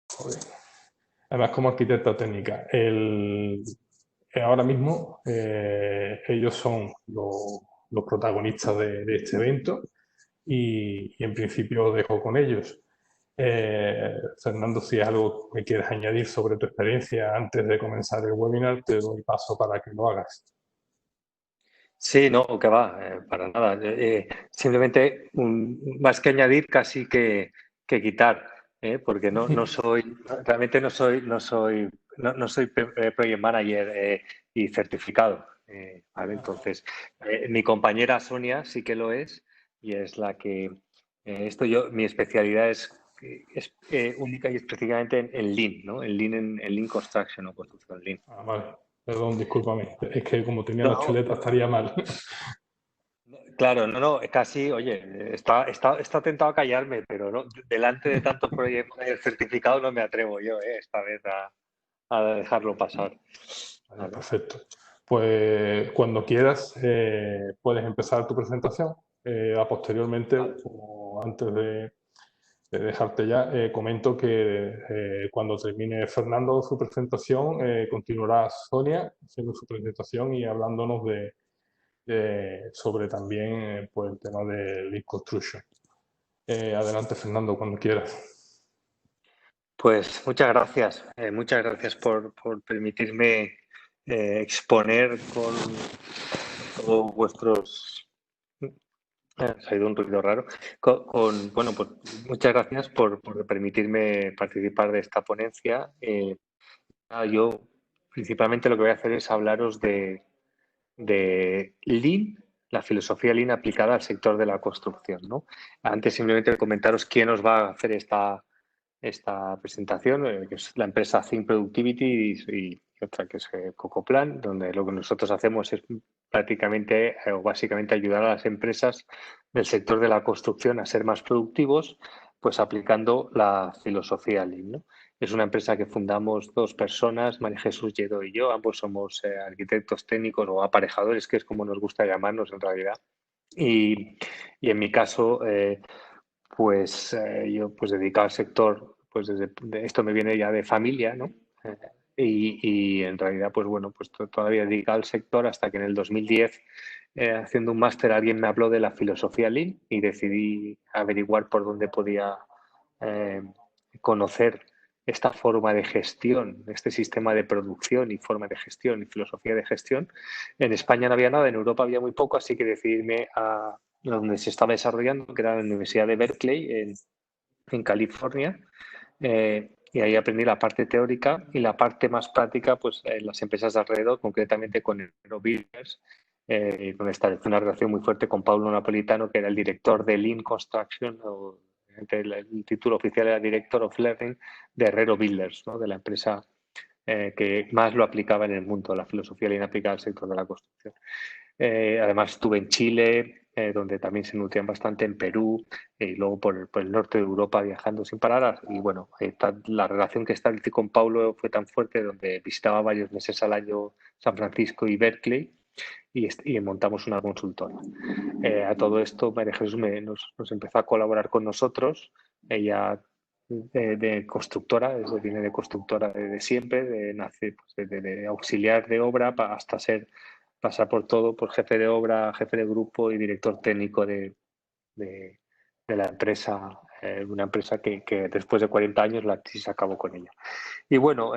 Joder. Además, como arquitecta técnica, ahora mismo ellos son los protagonistas de este evento y en principio dejo con ellos. Fernando, si es algo que quieres añadir sobre tu experiencia antes de comenzar el webinar, te doy paso para que lo hagas. Sí, no, que va, para nada. Simplemente más que añadir, casi que quitar, porque no soy, realmente no soy project manager y certificado. ¿Vale? Entonces, mi compañera Sonia sí que lo es y es la que mi especialidad es única y específicamente en Lean, ¿no? En Lean Construction o construcción Lean. Vale, perdón, discúlpame. Es que como tenía la No, chuleta estaría mal. claro, casi, oye, está tentado a callarme, pero no, delante de tantos proyectos certificados no me atrevo yo, esta vez a dejarlo pasar. Vale, ¿Vale? perfecto. Pues cuando quieras puedes empezar tu presentación. Posteriormente, Vale. como antes de dejarte ya, comento que cuando termine Fernando su presentación, continuará Sonia haciendo su presentación y hablándonos sobre también pues, el tema de Lead Construction. Adelante, Fernando, cuando quieras. Pues muchas gracias por permitirme exponer con todos vuestros. Ha ido un ruido raro. Bueno, pues muchas gracias por permitirme participar de esta ponencia. Yo principalmente lo que voy a hacer es hablaros de Lean, la filosofía Lean aplicada al sector de la construcción, ¿no? Antes simplemente comentaros quién os va a hacer esta presentación, que es la empresa Think Productivity y otra que es Cocoplan, donde lo que nosotros hacemos es prácticamente o básicamente ayudar a las empresas del sector de la construcción a ser más productivos, pues aplicando la filosofía Lean, ¿no? Es una empresa que fundamos dos personas, María Jesús Lledó y yo, ambos somos arquitectos técnicos o aparejadores, que es como nos gusta llamarnos en realidad. Y en mi caso, yo pues dedicado al sector, pues esto me viene ya de familia, ¿no? Eh, y en realidad, pues bueno, pues todavía dedicado al sector hasta que en el 2010, haciendo un máster, alguien me habló de la filosofía Lean y decidí averiguar por dónde podía eh, conocer esta forma de gestión, este sistema de producción y forma de gestión y filosofía de gestión. En España no había nada, en Europa había muy poco, así que decidí irme a donde se estaba desarrollando, que era la Universidad de Berkeley, en California, y ahí aprendí la parte teórica y la parte más práctica, pues en las empresas de alrededor, concretamente con Aerobuilders, donde establecí una relación muy fuerte con Paulo Napolitano, que era el director de Lean Construction, o el título oficial era Director of Learning de Herrero Builders, ¿no? De la empresa que más lo aplicaba en el mundo, la filosofía Lean aplicada al sector de la construcción. Además estuve en Chile, donde también se nutrían bastante, en Perú, y luego por el norte de Europa viajando sin parar. Y bueno, la relación que establecí con Paulo fue tan fuerte, donde visitaba varios meses al año San Francisco y Berkeley y montamos una consultora. A todo esto, María Jesús nos empezó a colaborar con nosotros. Ella de constructora, viene de constructora de siempre, nace pues, de auxiliar de obra hasta pasar por todo, por jefe de obra, jefe de grupo y director técnico de, de la empresa, una empresa que después de 40 años la crisis acabó con ella. Y bueno,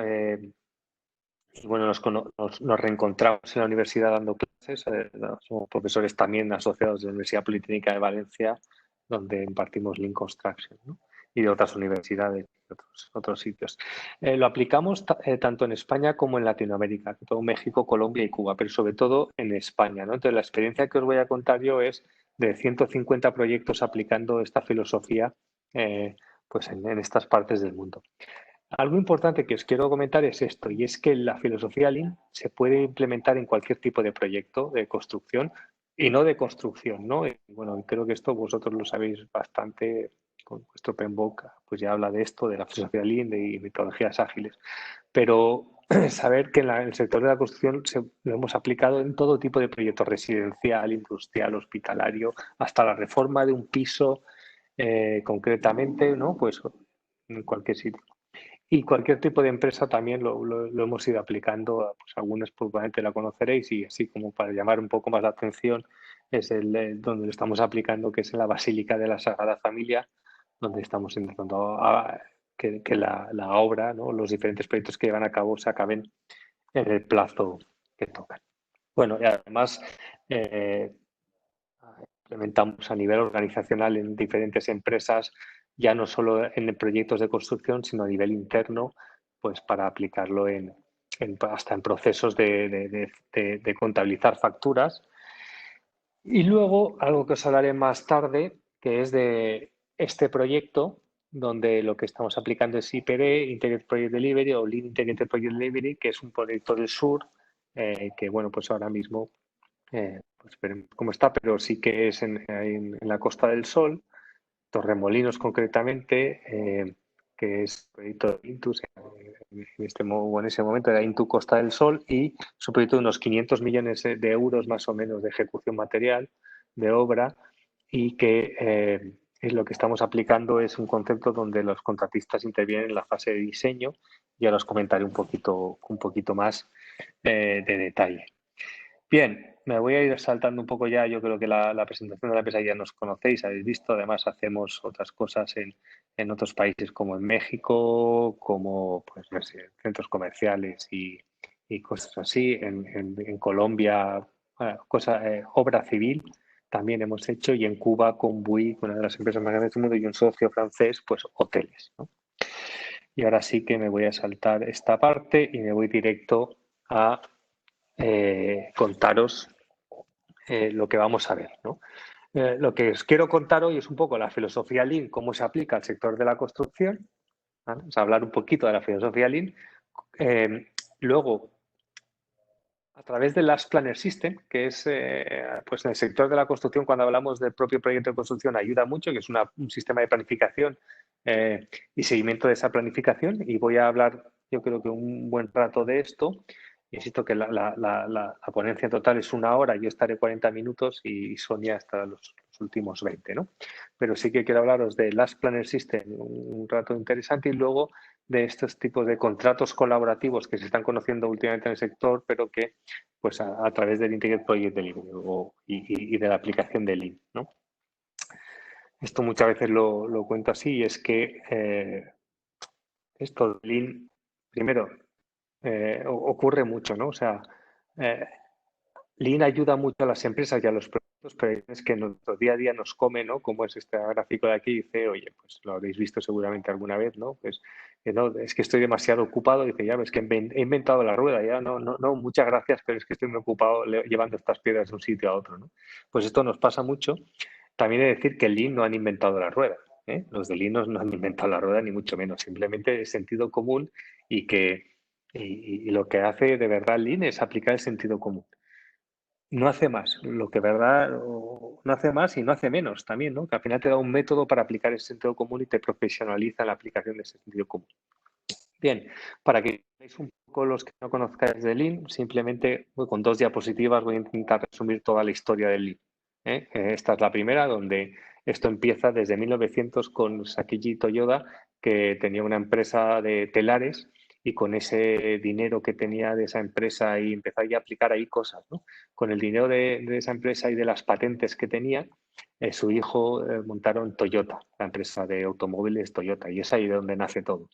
nos reencontramos en la universidad dando clases, somos profesores también asociados de la Universidad Politécnica de Valencia, donde impartimos Lean Construction, ¿no? Y de otras universidades, de otros sitios. Lo aplicamos tanto en España como en Latinoamérica, todo México, Colombia y Cuba, pero sobre todo en España, ¿no? Entonces, la experiencia que os voy a contar yo es de 150 proyectos aplicando esta filosofía pues en estas partes del mundo. Algo importante que os quiero comentar es esto, y es que la filosofía Lean se puede implementar en cualquier tipo de proyecto de construcción y no de construcción, ¿no? Y bueno, creo que esto vosotros lo sabéis bastante, con vuestro PMBOK, pues ya habla de esto, de la filosofía Lean y metodologías ágiles. Pero saber que en el sector de la construcción lo hemos aplicado en todo tipo de proyectos, residencial, industrial, hospitalario, hasta la reforma de un piso concretamente, ¿no? Pues en cualquier sitio. Y cualquier tipo de empresa también lo hemos ido aplicando, pues algunos probablemente la conoceréis y así como para llamar un poco más la atención es donde lo estamos aplicando, que es en la Basílica de la Sagrada Familia, donde estamos intentando que la obra, ¿no? Los diferentes proyectos que llevan a cabo se acaben en el plazo que tocan. Bueno, y además implementamos a nivel organizacional en diferentes empresas, ya no solo en proyectos de construcción, sino a nivel interno, pues para aplicarlo hasta en procesos de contabilizar facturas. Y luego, algo que os hablaré más tarde, que es de este proyecto, donde lo que estamos aplicando es IPD, Integrated Project Delivery, o Lean Integrated Project Delivery, que es un proyecto del sur, que bueno, pues ahora mismo pues veremos cómo está, pero sí que es en la Costa del Sol, Torremolinos concretamente, que es el proyecto de Intus, en ese momento era Intu Costa del Sol, y es un proyecto de unos 500 millones de euros más o menos de ejecución material, de obra, y que lo que estamos aplicando es un concepto donde los contratistas intervienen en la fase de diseño, y ahora os comentaré un poquito más de detalle. Bien, me voy a ir saltando un poco ya. Yo creo que la presentación de la empresa ya nos conocéis, habéis visto. Además, hacemos otras cosas en otros países como en México, como pues, no sé, centros comerciales y cosas así. En Colombia, obra civil también hemos hecho. Y en Cuba, con Bouygues, una de las empresas más grandes del mundo, y un socio francés, pues hoteles, ¿no? Y ahora sí que me voy a saltar esta parte y me voy directo a contaros lo que vamos a ver, ¿no? Lo que os quiero contar hoy es un poco la filosofía Lean, cómo se aplica al sector de la construcción, ¿vale? Vamos a hablar un poquito de la filosofía Lean. Luego, a través del Last Planner System, que es pues en el sector de la construcción, cuando hablamos del propio proyecto de construcción, ayuda mucho, que es un sistema de planificación y seguimiento de esa planificación. Y voy a hablar, yo creo que un buen rato de esto. Insisto que la ponencia total es 1 hora, yo estaré 40 minutos y Sonia hasta los últimos 20, ¿no? Pero sí que quiero hablaros de Last Planner System, un rato interesante, y luego de estos tipos de contratos colaborativos que se están conociendo últimamente en el sector, pero que pues a través del Integrated Project Delivery y de la aplicación de Lean, ¿no? Esto muchas veces lo cuento así, y es que esto de Lean, primero, ocurre mucho, ¿no? O sea, Lean ayuda mucho a las empresas y a los productos, pero es que nuestro día a día nos come, ¿no? Como es este gráfico de aquí, dice, oye, pues lo habréis visto seguramente alguna vez, ¿no? Pues no, es que estoy demasiado ocupado, dice, ya ves que he inventado la rueda, ya no, muchas gracias, pero es que estoy muy ocupado llevando estas piedras de un sitio a otro, ¿no? Pues esto nos pasa mucho. También he de decir que Lean no han inventado la rueda, ¿eh? Los de Lean no han inventado la rueda, ni mucho menos, simplemente es sentido común y que y lo que hace de verdad Lean es aplicar el sentido común. No hace más, lo que verdad no hace más y no hace menos también, ¿no? Que al final te da un método para aplicar ese sentido común y te profesionaliza la aplicación de ese sentido común. Bien, para que veáis un poco los que no conozcáis de Lean, simplemente con 2 diapositivas voy a intentar resumir toda la historia del Lean, ¿eh? Esta es la primera, donde esto empieza desde 1900 con Sakiji Toyoda, que tenía una empresa de telares, y con ese dinero que tenía de esa empresa y empezó a aplicar ahí cosas, ¿no? Con el dinero de esa empresa y de las patentes que tenía, su hijo montaron Toyota, la empresa de automóviles Toyota, y es ahí donde nace todo.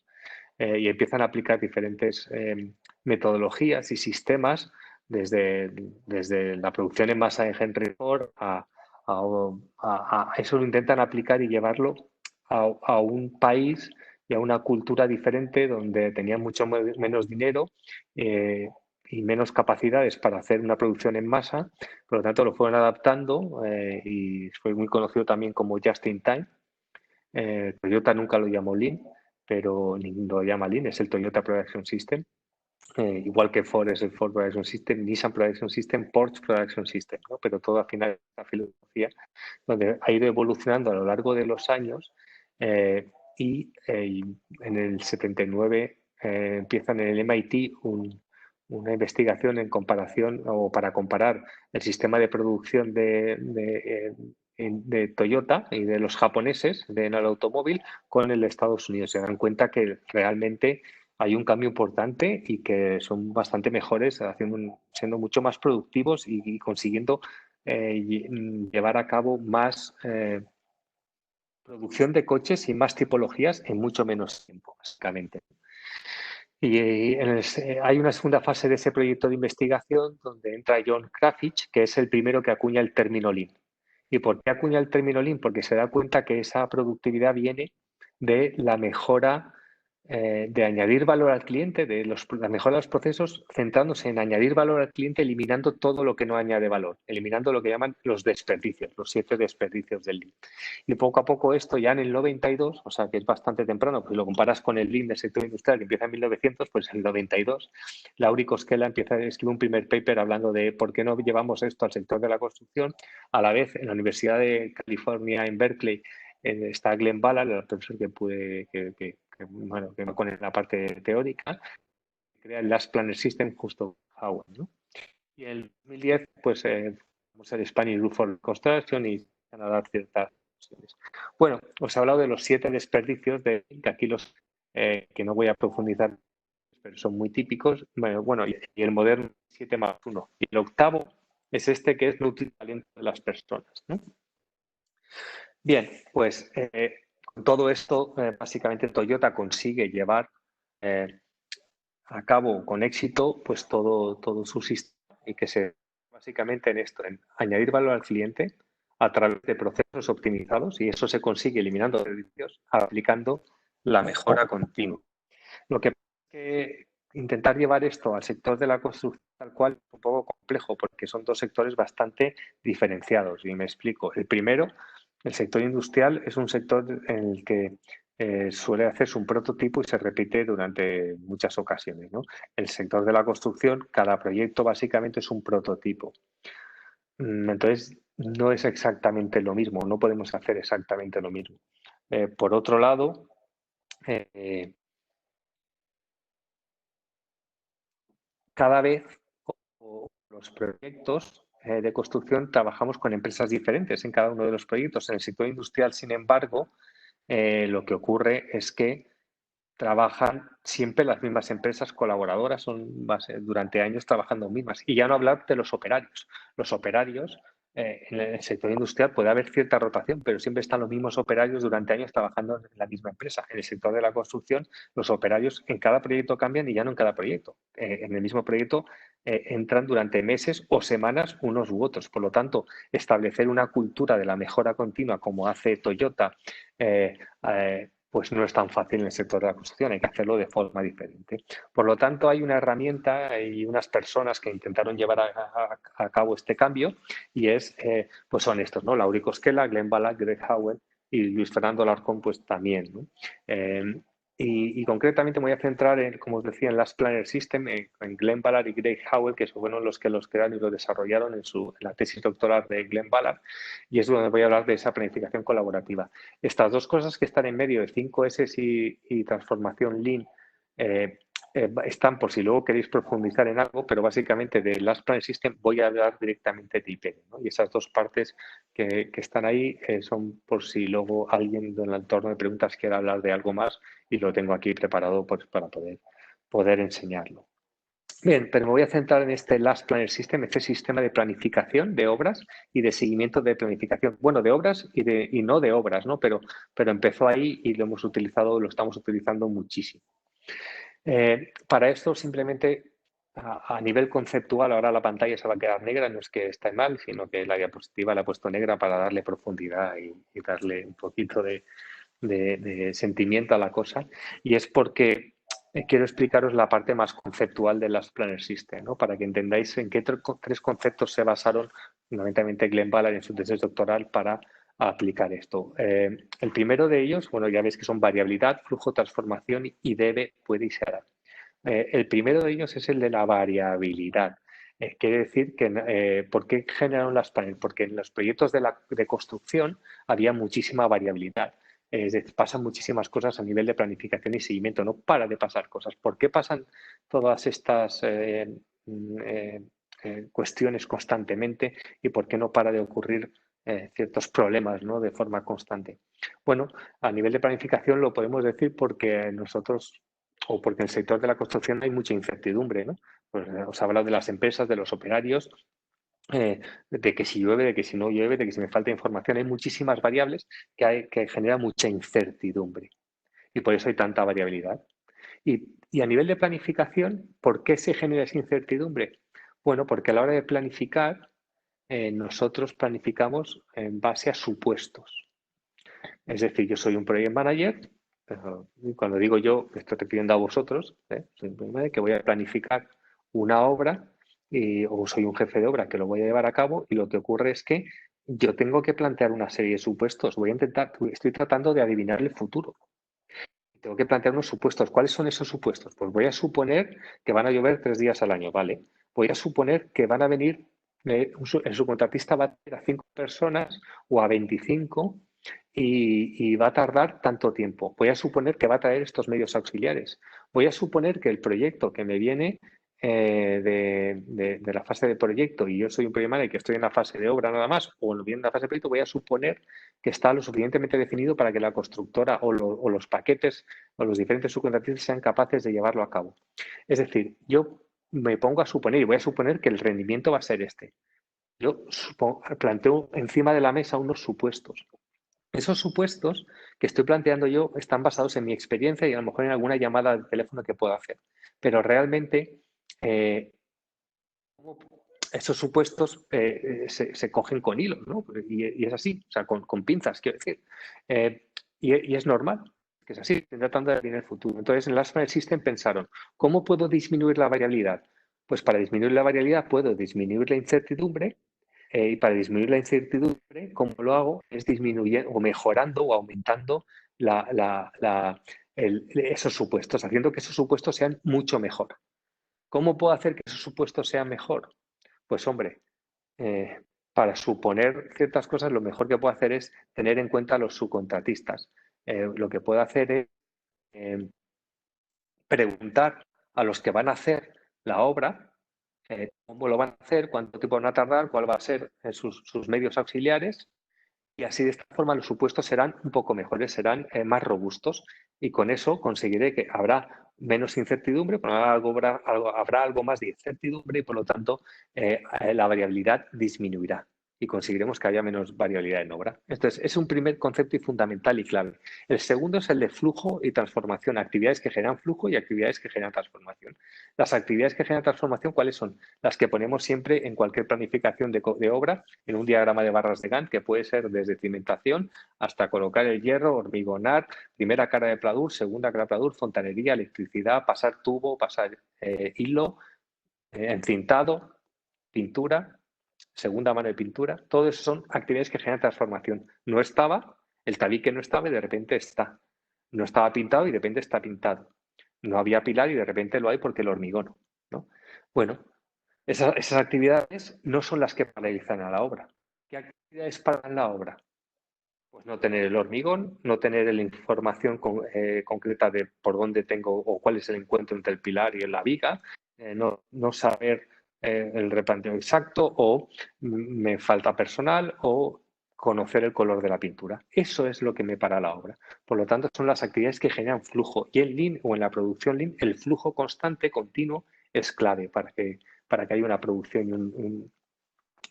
Y empiezan a aplicar diferentes metodologías y sistemas desde la producción en masa de Henry Ford a eso. Lo intentan aplicar y llevarlo a un país y a una cultura diferente donde tenían mucho menos dinero y menos capacidades para hacer una producción en masa. Por lo tanto, lo fueron adaptando y fue muy conocido también como Just in Time. Toyota nunca lo llamó Lean, pero lo llama Lean, es el Toyota Production System. Igual que Ford es el Ford Production System, Nissan Production System, Porsche Production System, ¿no? Pero todo al final es una filosofía donde ha ido evolucionando a lo largo de los años y en el 79 empiezan en el MIT una investigación en comparación o para comparar el sistema de producción de Toyota y de los japoneses en el automóvil con el de Estados Unidos. Se dan cuenta que realmente hay un cambio importante y que son bastante mejores, siendo mucho más productivos y consiguiendo llevar a cabo más producción de coches y más tipologías en mucho menos tiempo, básicamente. Y hay una segunda fase de ese proyecto de investigación donde entra John Krafich, que es el primero que acuña el término Lean. ¿Y por qué acuña el término Lean? Porque se da cuenta que esa productividad viene de la mejora de añadir valor al cliente, de la mejora de los procesos, centrándose en añadir valor al cliente, eliminando todo lo que no añade valor, eliminando lo que llaman los desperdicios, los 7 desperdicios del Lean. Y poco a poco esto ya en el 92, o sea que es bastante temprano, pues si lo comparas con el Lean del sector industrial que empieza en 1900, pues en el 92, Lauri Koskela empieza a escribir un primer paper hablando de por qué no llevamos esto al sector de la construcción. A la vez, en la Universidad de California en Berkeley está Glenn Ballard, el profesor bueno, que con la parte teórica, crea el Last Planner System justo Howard, ¿no? Y en el 2010, pues, vamos a el Spanish Roof for Construction y van a dar ciertas opciones. Bueno, os he hablado de los 7 desperdicios, que aquí que no voy a profundizar, pero son muy típicos. Bueno, y el moderno 7 más 1. Y el octavo es este, que es no utilizar el talento de las personas, ¿no? Bien, pues con todo esto, básicamente Toyota consigue llevar a cabo con éxito pues todo su sistema y que se básicamente en esto, en añadir valor al cliente a través de procesos optimizados, y eso se consigue eliminando servicios, aplicando la mejora continua. Lo que pasa es que intentar llevar esto al sector de la construcción tal cual es un poco complejo porque son dos sectores bastante diferenciados, y me explico. El primero, el sector industrial, es un sector en el que suele hacerse un prototipo y se repite durante muchas ocasiones, ¿no? El sector de la construcción, cada proyecto básicamente es un prototipo. Entonces, no es exactamente lo mismo, no podemos hacer exactamente lo mismo. Por otro lado, cada vez los proyectos de construcción trabajamos con empresas diferentes en cada uno de los proyectos. En el sector industrial, sin embargo, lo que ocurre es que trabajan siempre las mismas empresas colaboradoras, durante años trabajando mismas. Y ya no hablar de los operarios. Los operarios, en el sector industrial puede haber cierta rotación, pero siempre están los mismos operarios durante años trabajando en la misma empresa. En el sector de la construcción, los operarios en cada proyecto cambian y ya no en cada proyecto. En el mismo proyecto entran durante meses o semanas unos u otros. Por lo tanto, establecer una cultura de la mejora continua como hace Toyota, pues no es tan fácil en el sector de la construcción, hay que hacerlo de forma diferente. Por lo tanto, hay una herramienta y unas personas que intentaron llevar a cabo este cambio, y pues son estos, ¿no? Lauri Koskela, Glenn Ballard, Greg Howell y Luis Fernando Alarcón, pues también, ¿no? Y concretamente me voy a centrar, como os decía, en Last Planner System, en Glenn Ballard y Greg Howell, que son los que los crearon y lo desarrollaron en la tesis doctoral de Glenn Ballard, y es donde voy a hablar de esa planificación colaborativa. Estas dos cosas que están en medio de 5S y transformación Lean están por si luego queréis profundizar en algo, pero básicamente de Last Planner System voy a hablar directamente de IPD, ¿no? Y esas dos partes que están ahí son por si luego alguien del entorno de preguntas quiere hablar de algo más, y lo tengo aquí preparado pues, para poder enseñarlo. Bien, pero me voy a centrar en este Last Planner System, este sistema de planificación de obras y de seguimiento de planificación. Bueno, de obras y no de obras, ¿no? Pero empezó ahí y lo estamos utilizando muchísimo. Para esto, simplemente a nivel conceptual, ahora la pantalla se va a quedar negra, no es que esté mal, sino que la diapositiva la he puesto negra para darle profundidad y darle un poquito de sentimiento a la cosa, y es porque quiero explicaros la parte más conceptual de Last Planner System, ¿no? Para que entendáis en qué tres conceptos se basaron fundamentalmente Glenn Ballard en su tesis doctoral para aplicar esto. El primero de ellos, bueno, ya veis que son variabilidad, flujo, transformación y debe, puede y será. El primero de ellos es el de la variabilidad. Quiere decir que, ¿por qué generaron las planes? Porque en los proyectos de construcción había muchísima variabilidad. Es decir, pasan muchísimas cosas a nivel de planificación y seguimiento, no para de pasar cosas. ¿Por qué pasan todas estas cuestiones constantemente y por qué no para de ocurrir ciertos problemas, ¿no?, de forma constante. Bueno, a nivel de planificación lo podemos decir porque nosotros, o porque en el sector de la construcción hay mucha incertidumbre, ¿no? Pues, os he hablado de las empresas, de los operarios, de que si llueve, de que si no llueve, de que si me falta información. Hay muchísimas variables que generan mucha incertidumbre y por eso hay tanta variabilidad. Y a nivel de planificación, ¿por qué se genera esa incertidumbre? Bueno, porque a la hora de planificar, nosotros planificamos en base a supuestos. Es decir, yo soy un project manager, y cuando digo yo, esto te pidiendo a vosotros, soy un project manager que voy a planificar una obra, o soy un jefe de obra que lo voy a llevar a cabo, y lo que ocurre es que yo tengo que plantear una serie de supuestos. Estoy tratando de adivinar el futuro. Tengo que plantear unos supuestos. ¿Cuáles son esos supuestos? Pues voy a suponer que van a llover 3 días al año, ¿vale? Voy a suponer que van a venir, el subcontratista va a tener a 5 personas o a 25 y va a tardar tanto tiempo. Voy a suponer que va a traer estos medios auxiliares. Voy a suponer que el proyecto que me viene de la fase de proyecto, y yo soy un project manager que estoy en la fase de obra nada más, o bien en la fase de proyecto, voy a suponer que está lo suficientemente definido para que la constructora o los paquetes o los diferentes subcontratistas sean capaces de llevarlo a cabo. Es decir, yo me pongo a suponer y voy a suponer que el rendimiento va a ser este. Yo planteo encima de la mesa unos supuestos. Esos supuestos que estoy planteando yo están basados en mi experiencia y a lo mejor en alguna llamada de teléfono que puedo hacer. Pero realmente esos supuestos se cogen con hilos, ¿no? Y es así, o sea, con pinzas, quiero decir. Y es normal, que es así, estoy tratando de adivinar el futuro. Entonces, en Last Mile System pensaron, ¿cómo puedo disminuir la variabilidad? Pues para disminuir la variabilidad puedo disminuir la incertidumbre, y para disminuir la incertidumbre, ¿cómo lo hago? Es disminuyendo o mejorando o aumentando esos supuestos, haciendo que esos supuestos sean mucho mejor. ¿Cómo puedo hacer que esos supuestos sean mejor? Pues hombre, para suponer ciertas cosas, lo mejor que puedo hacer es tener en cuenta a los subcontratistas. Lo que puedo hacer es preguntar a los que van a hacer la obra cómo lo van a hacer, cuánto tiempo van a tardar, cuál va a ser sus medios auxiliares, y así de esta forma los supuestos serán un poco mejores, serán más robustos, y con eso conseguiré que habrá menos incertidumbre, pero habrá algo más de incertidumbre y por lo tanto la variabilidad disminuirá y conseguiremos que haya menos variabilidad en obra. Entonces, es un primer concepto y fundamental y clave. El segundo es el de flujo y transformación, actividades que generan flujo y actividades que generan transformación. Las actividades que generan transformación, ¿cuáles son? Las que ponemos siempre en cualquier planificación de obra, en un diagrama de barras de Gantt, que puede ser desde cimentación hasta colocar el hierro, hormigonar, primera cara de pladur, segunda cara de pladur, fontanería, electricidad, pasar tubo, pasar hilo, encintado, pintura, segunda mano de pintura. Todo eso son actividades que generan transformación. No estaba, el tabique no estaba y de repente está. No estaba pintado y de repente está pintado. No había pilar y de repente lo hay porque el hormigón, ¿no? Bueno, esas actividades no son las que paralizan a la obra. ¿Qué actividades paran la obra? Pues no tener el hormigón, no tener la información concreta de por dónde tengo o cuál es el encuentro entre el pilar y la viga, no saber el replanteo exacto, o me falta personal, o conocer el color de la pintura. Eso es lo que me para la obra. Por lo tanto, son las actividades que generan flujo. Y en Lean o en la producción Lean, el flujo constante, continuo, es clave para que haya una producción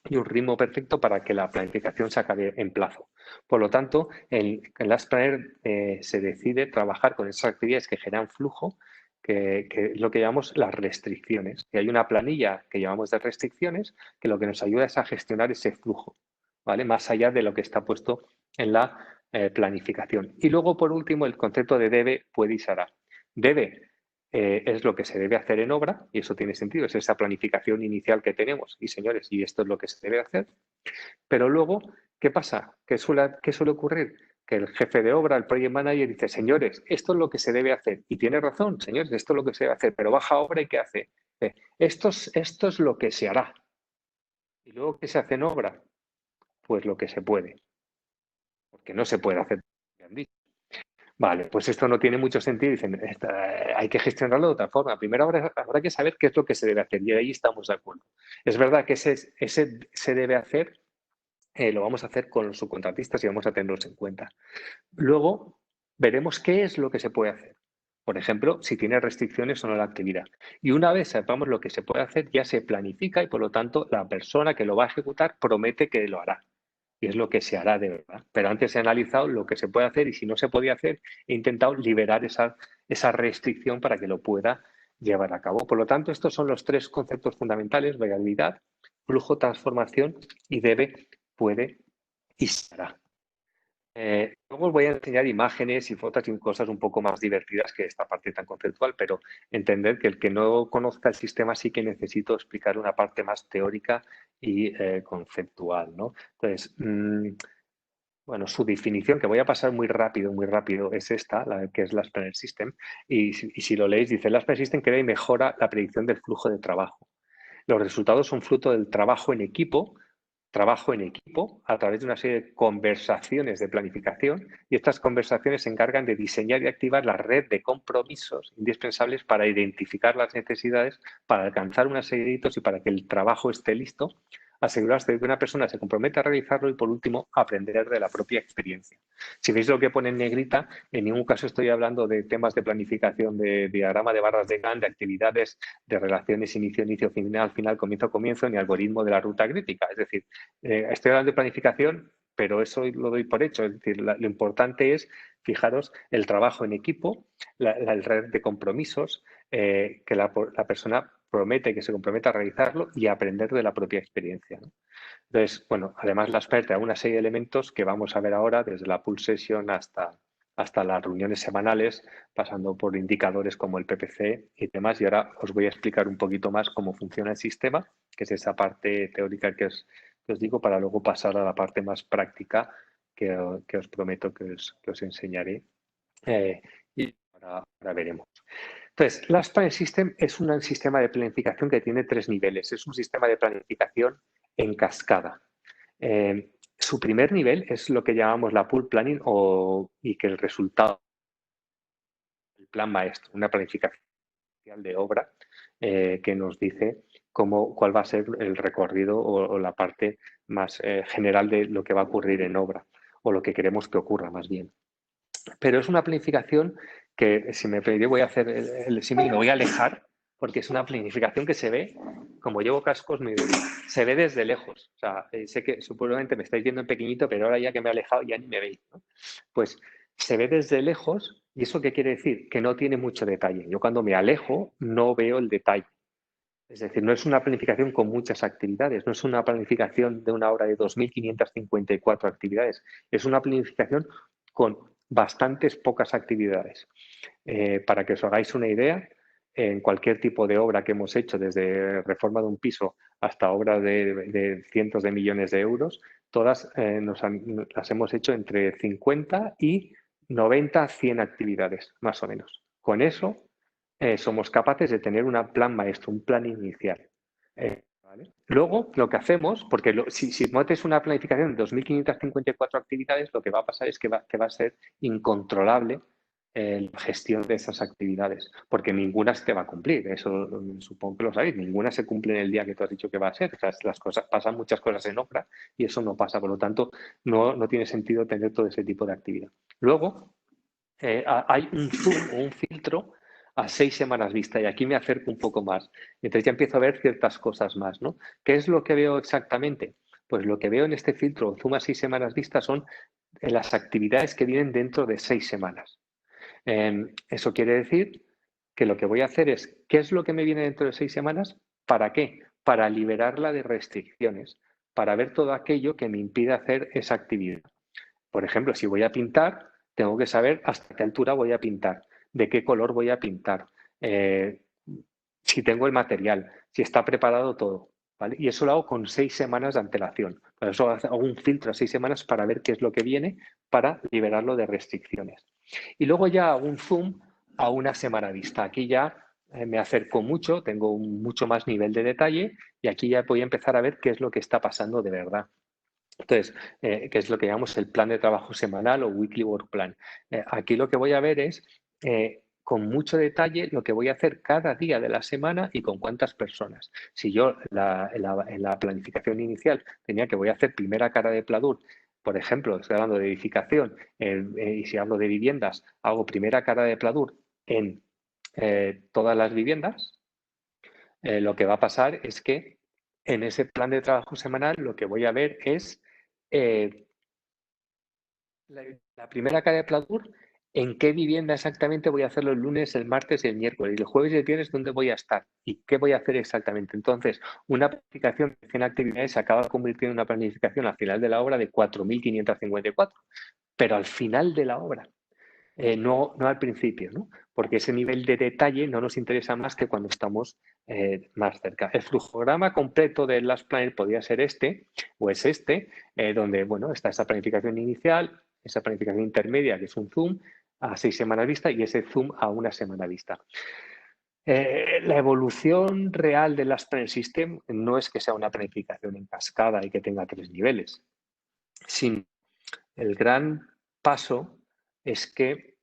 y un ritmo perfecto para que la planificación se acabe en plazo. Por lo tanto, en Last Planner se decide trabajar con esas actividades que generan flujo, que es lo que llamamos las restricciones. Y hay una planilla que llamamos de restricciones que lo que nos ayuda es a gestionar ese flujo, ¿vale? Más allá de lo que está puesto en la planificación. Y luego, por último, el concepto de debe, puede y será. Debe es lo que se debe hacer en obra, y eso tiene sentido, es esa planificación inicial que tenemos, y señores, y esto es lo que se debe hacer. Pero luego, ¿qué pasa? ¿Qué suele ocurrir? Que el jefe de obra, el project manager, dice, señores, esto es lo que se debe hacer. Y tiene razón, señores, esto es lo que se debe hacer, pero baja a obra y ¿qué hace? Esto es lo que se hará. ¿Y luego qué se hace en obra? Pues lo que se puede. Porque no se puede hacer, han dicho. Vale, pues esto no tiene mucho sentido. Dicen, hay que gestionarlo de otra forma. Primero habrá que saber qué es lo que se debe hacer y ahí estamos de acuerdo. Es verdad que ese se debe hacer lo vamos a hacer con los subcontratistas y vamos a tenerlos en cuenta. Luego veremos qué es lo que se puede hacer. Por ejemplo, si tiene restricciones o no la actividad. Y una vez sepamos lo que se puede hacer, ya se planifica y por lo tanto la persona que lo va a ejecutar promete que lo hará. Y es lo que se hará de verdad. Pero antes he analizado lo que se puede hacer y si no se podía hacer, he intentado liberar esa restricción para que lo pueda llevar a cabo. Por lo tanto, estos son los tres conceptos fundamentales: variabilidad, flujo, transformación y debe, puede y será. Luego os voy a enseñar imágenes y fotos y cosas un poco más divertidas que esta parte tan conceptual, pero entender que el que no conozca el sistema sí que necesito explicar una parte más teórica y conceptual, ¿no? Entonces, bueno, su definición, que voy a pasar muy rápido, es esta, que es Last Planner System. Y si lo leéis, dice: Last Planner System crea y mejora la predicción del flujo de trabajo. Los resultados son fruto del trabajo en equipo a través de una serie de conversaciones de planificación, y estas conversaciones se encargan de diseñar y activar la red de compromisos indispensables para identificar las necesidades, para alcanzar una serie de hitos y para que el trabajo esté listo, asegurarse de que una persona se comprometa a realizarlo y, por último, aprender de la propia experiencia. Si veis lo que pone en negrita, en ningún caso estoy hablando de temas de planificación, de diagrama de barras de Gantt, de actividades, de relaciones inicio, final, comienzo, ni algoritmo de la ruta crítica. Es decir, estoy hablando de planificación, pero eso lo doy por hecho. Es decir, lo importante es, fijaros, el trabajo en equipo, la red de compromisos, que la persona promete que se comprometa a realizarlo y a aprender de la propia experiencia, ¿no? Entonces, bueno, además la SPER te da una serie de elementos que vamos a ver ahora, desde la Pulse Session hasta las reuniones semanales, pasando por indicadores como el PPC y demás. Y ahora os voy a explicar un poquito más cómo funciona el sistema, que es esa parte teórica que os digo, para luego pasar a la parte más práctica que os prometo que os enseñaré. Y ahora veremos. Entonces, Last Planner System es un sistema de planificación que tiene 3 niveles. Es un sistema de planificación en cascada. Su primer nivel es lo que llamamos la pool planning, y que el resultado, el plan maestro, una planificación de obra que nos dice cuál va a ser el recorrido o la parte más general de lo que va a ocurrir en obra, o lo que queremos que ocurra más bien. Pero es una planificación que, si me pedís, voy a hacer el símil, me voy a alejar, porque es una planificación que se ve, como llevo cascos, se ve desde lejos. O sea, sé que supuestamente me estáis viendo en pequeñito, pero ahora ya que me he alejado ya ni me veis, ¿no? Pues se ve desde lejos. ¿Y eso qué quiere decir? Que no tiene mucho detalle. Yo cuando me alejo no veo el detalle. Es decir, no es una planificación con muchas actividades, no es una planificación de una obra de 2.554 actividades, es una planificación con bastantes pocas actividades. Para que os hagáis una idea, en cualquier tipo de obra que hemos hecho, desde reforma de un piso hasta obras de cientos de millones de euros, todas las hemos hecho entre 50 y 90, 100 actividades, más o menos. Con eso somos capaces de tener un plan maestro, un plan inicial. ¿Vale? Luego, lo que hacemos, porque si metes una planificación de 2.554 actividades, lo que va a pasar es que va a ser incontrolable la gestión de esas actividades, porque ninguna se te va a cumplir. Eso supongo que lo sabéis, ninguna se cumple en el día que tú has dicho que va a ser. O sea, pasan muchas cosas en obra y eso no pasa. Por lo tanto, no tiene sentido tener todo ese tipo de actividad. Luego, hay un zoom o un filtro a 6 semanas vista, y aquí me acerco un poco más. Entonces ya empiezo a ver ciertas cosas más, ¿no? ¿Qué es lo que veo exactamente? Pues lo que veo en este filtro o zoom a 6 semanas vista son las actividades que vienen dentro de 6 semanas. Eso quiere decir que lo que voy a hacer es, ¿qué es lo que me viene dentro de 6 semanas? ¿Para qué? Para liberarla de restricciones, para ver todo aquello que me impide hacer esa actividad. Por ejemplo, si voy a pintar, tengo que saber hasta qué altura voy a pintar, de qué color voy a pintar, si tengo el material, si está preparado todo, ¿vale? Y eso lo hago con 6 semanas de antelación. Por eso hago un filtro a 6 semanas para ver qué es lo que viene, para liberarlo de restricciones. Y luego ya hago un zoom a una semana vista. Aquí ya me acerco mucho, tengo mucho más nivel de detalle, y aquí ya voy a empezar a ver qué es lo que está pasando de verdad. Entonces, que es lo que llamamos el plan de trabajo semanal o weekly work plan. Aquí lo que voy a ver es con mucho detalle lo que voy a hacer cada día de la semana y con cuántas personas. Si yo en la planificación inicial tenía que voy a hacer primera cara de pladur, por ejemplo, estoy hablando de edificación y si hablo de viviendas, hago primera cara de pladur en todas las viviendas, lo que va a pasar es que en ese plan de trabajo semanal lo que voy a ver es la primera cara de pladur, en qué vivienda exactamente voy a hacerlo el lunes, el martes y el miércoles, y el jueves y el viernes dónde voy a estar y qué voy a hacer exactamente. Entonces, una planificación de 100 actividades se acaba convirtiendo en una planificación al final de la obra de 4.554, pero al final de la obra. No al principio, ¿no? Porque ese nivel de detalle no nos interesa más que cuando estamos más cerca. El flujograma completo de Last Planner podría ser este o es este, donde bueno, está esa planificación inicial, esa planificación intermedia, que es un zoom a 6 semanas vista y ese zoom a 1 semana vista. La evolución real de Last Planner System no es que sea una planificación en cascada y que tenga 3 niveles, sino el gran paso es que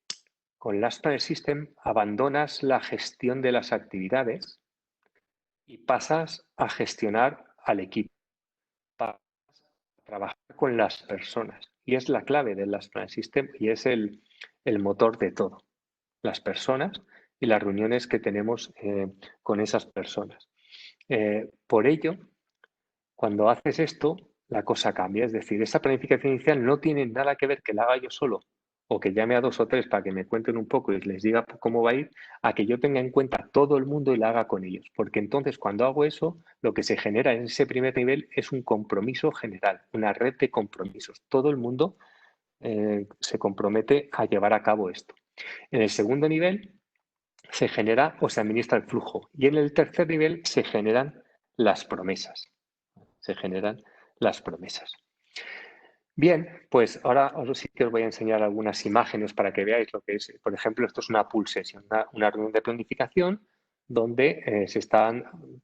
con Last Planner System abandonas la gestión de las actividades y pasas a gestionar al equipo, pasas a trabajar con las personas. Y es la clave del Last Planner System y es el motor de todo. Las personas y las reuniones que tenemos con esas personas. Por ello, cuando haces esto, la cosa cambia. Es decir, esa planificación inicial no tiene nada que ver que la haga yo solo o que llame a 2 o 3 para que me cuenten un poco y les diga cómo va a ir, a que yo tenga en cuenta a todo el mundo y la haga con ellos. Porque entonces cuando hago eso, lo que se genera en ese primer nivel es un compromiso general, una red de compromisos. Todo el mundo se compromete a llevar a cabo esto. En el segundo nivel se genera o se administra el flujo y en el tercer nivel se generan las promesas. Se generan las promesas. Bien, pues ahora sí que os voy a enseñar algunas imágenes para que veáis lo que es. Por ejemplo, esto es una pull session, una reunión de planificación donde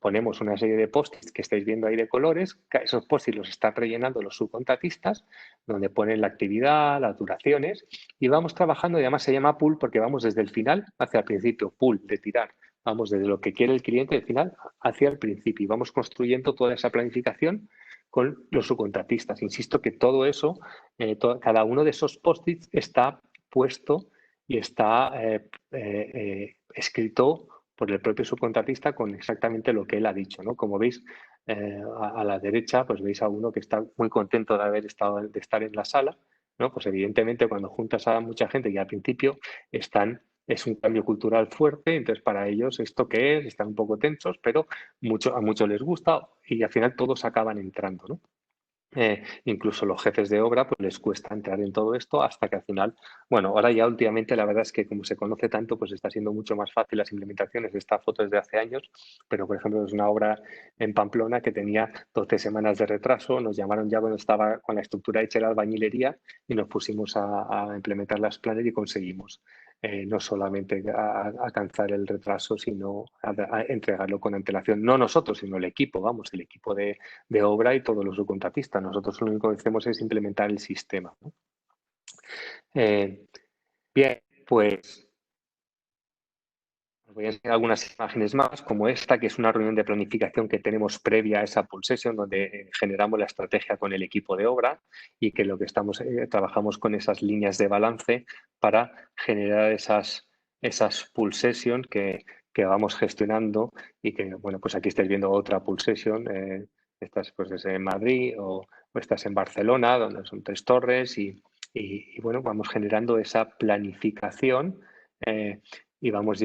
ponemos una serie de post-its que estáis viendo ahí de colores. Esos post-its los están rellenando los subcontratistas, donde ponen la actividad, las duraciones, y vamos trabajando, y además se llama pull porque vamos desde el final hacia el principio, pull, de tirar. Vamos desde lo que quiere el cliente del final hacia el principio y vamos construyendo toda esa planificación con los subcontratistas. Insisto que todo eso, cada uno de esos post-its está puesto y está escrito por el propio subcontratista con exactamente lo que él ha dicho, ¿no? Como veis, a la derecha, pues veis a uno que está muy contento de estar en la sala, ¿no? Pues evidentemente cuando juntas a mucha gente y al principio es un cambio cultural fuerte, entonces para ellos esto que es, están un poco tensos, pero a muchos les gusta y al final todos acaban entrando, ¿no? Incluso los jefes de obra pues les cuesta entrar en todo esto hasta que al final, bueno, ahora ya últimamente la verdad es que como se conoce tanto pues está siendo mucho más fácil las implementaciones. Esta foto es de hace años, pero por ejemplo es una obra en Pamplona que tenía 12 semanas de retraso, nos llamaron ya cuando estaba con la estructura hecha la albañilería y nos pusimos a implementar las planes y conseguimos no solamente alcanzar el retraso, sino a entregarlo con antelación. No nosotros, sino el equipo, vamos, el equipo de obra y todos los subcontratistas. Nosotros lo único que hacemos es implementar el sistema, ¿no? Bien, pues os voy a enseñar algunas imágenes más, como esta, que es una reunión de planificación que tenemos previa a esa pull session, donde generamos la estrategia con el equipo de obra y que lo que trabajamos con esas líneas de balance para generar esas pull session que vamos gestionando y que, bueno, pues aquí estáis viendo otra pull session, estas pues es en Madrid o estas en Barcelona, donde son 3 torres y bueno, vamos generando esa planificación y vamos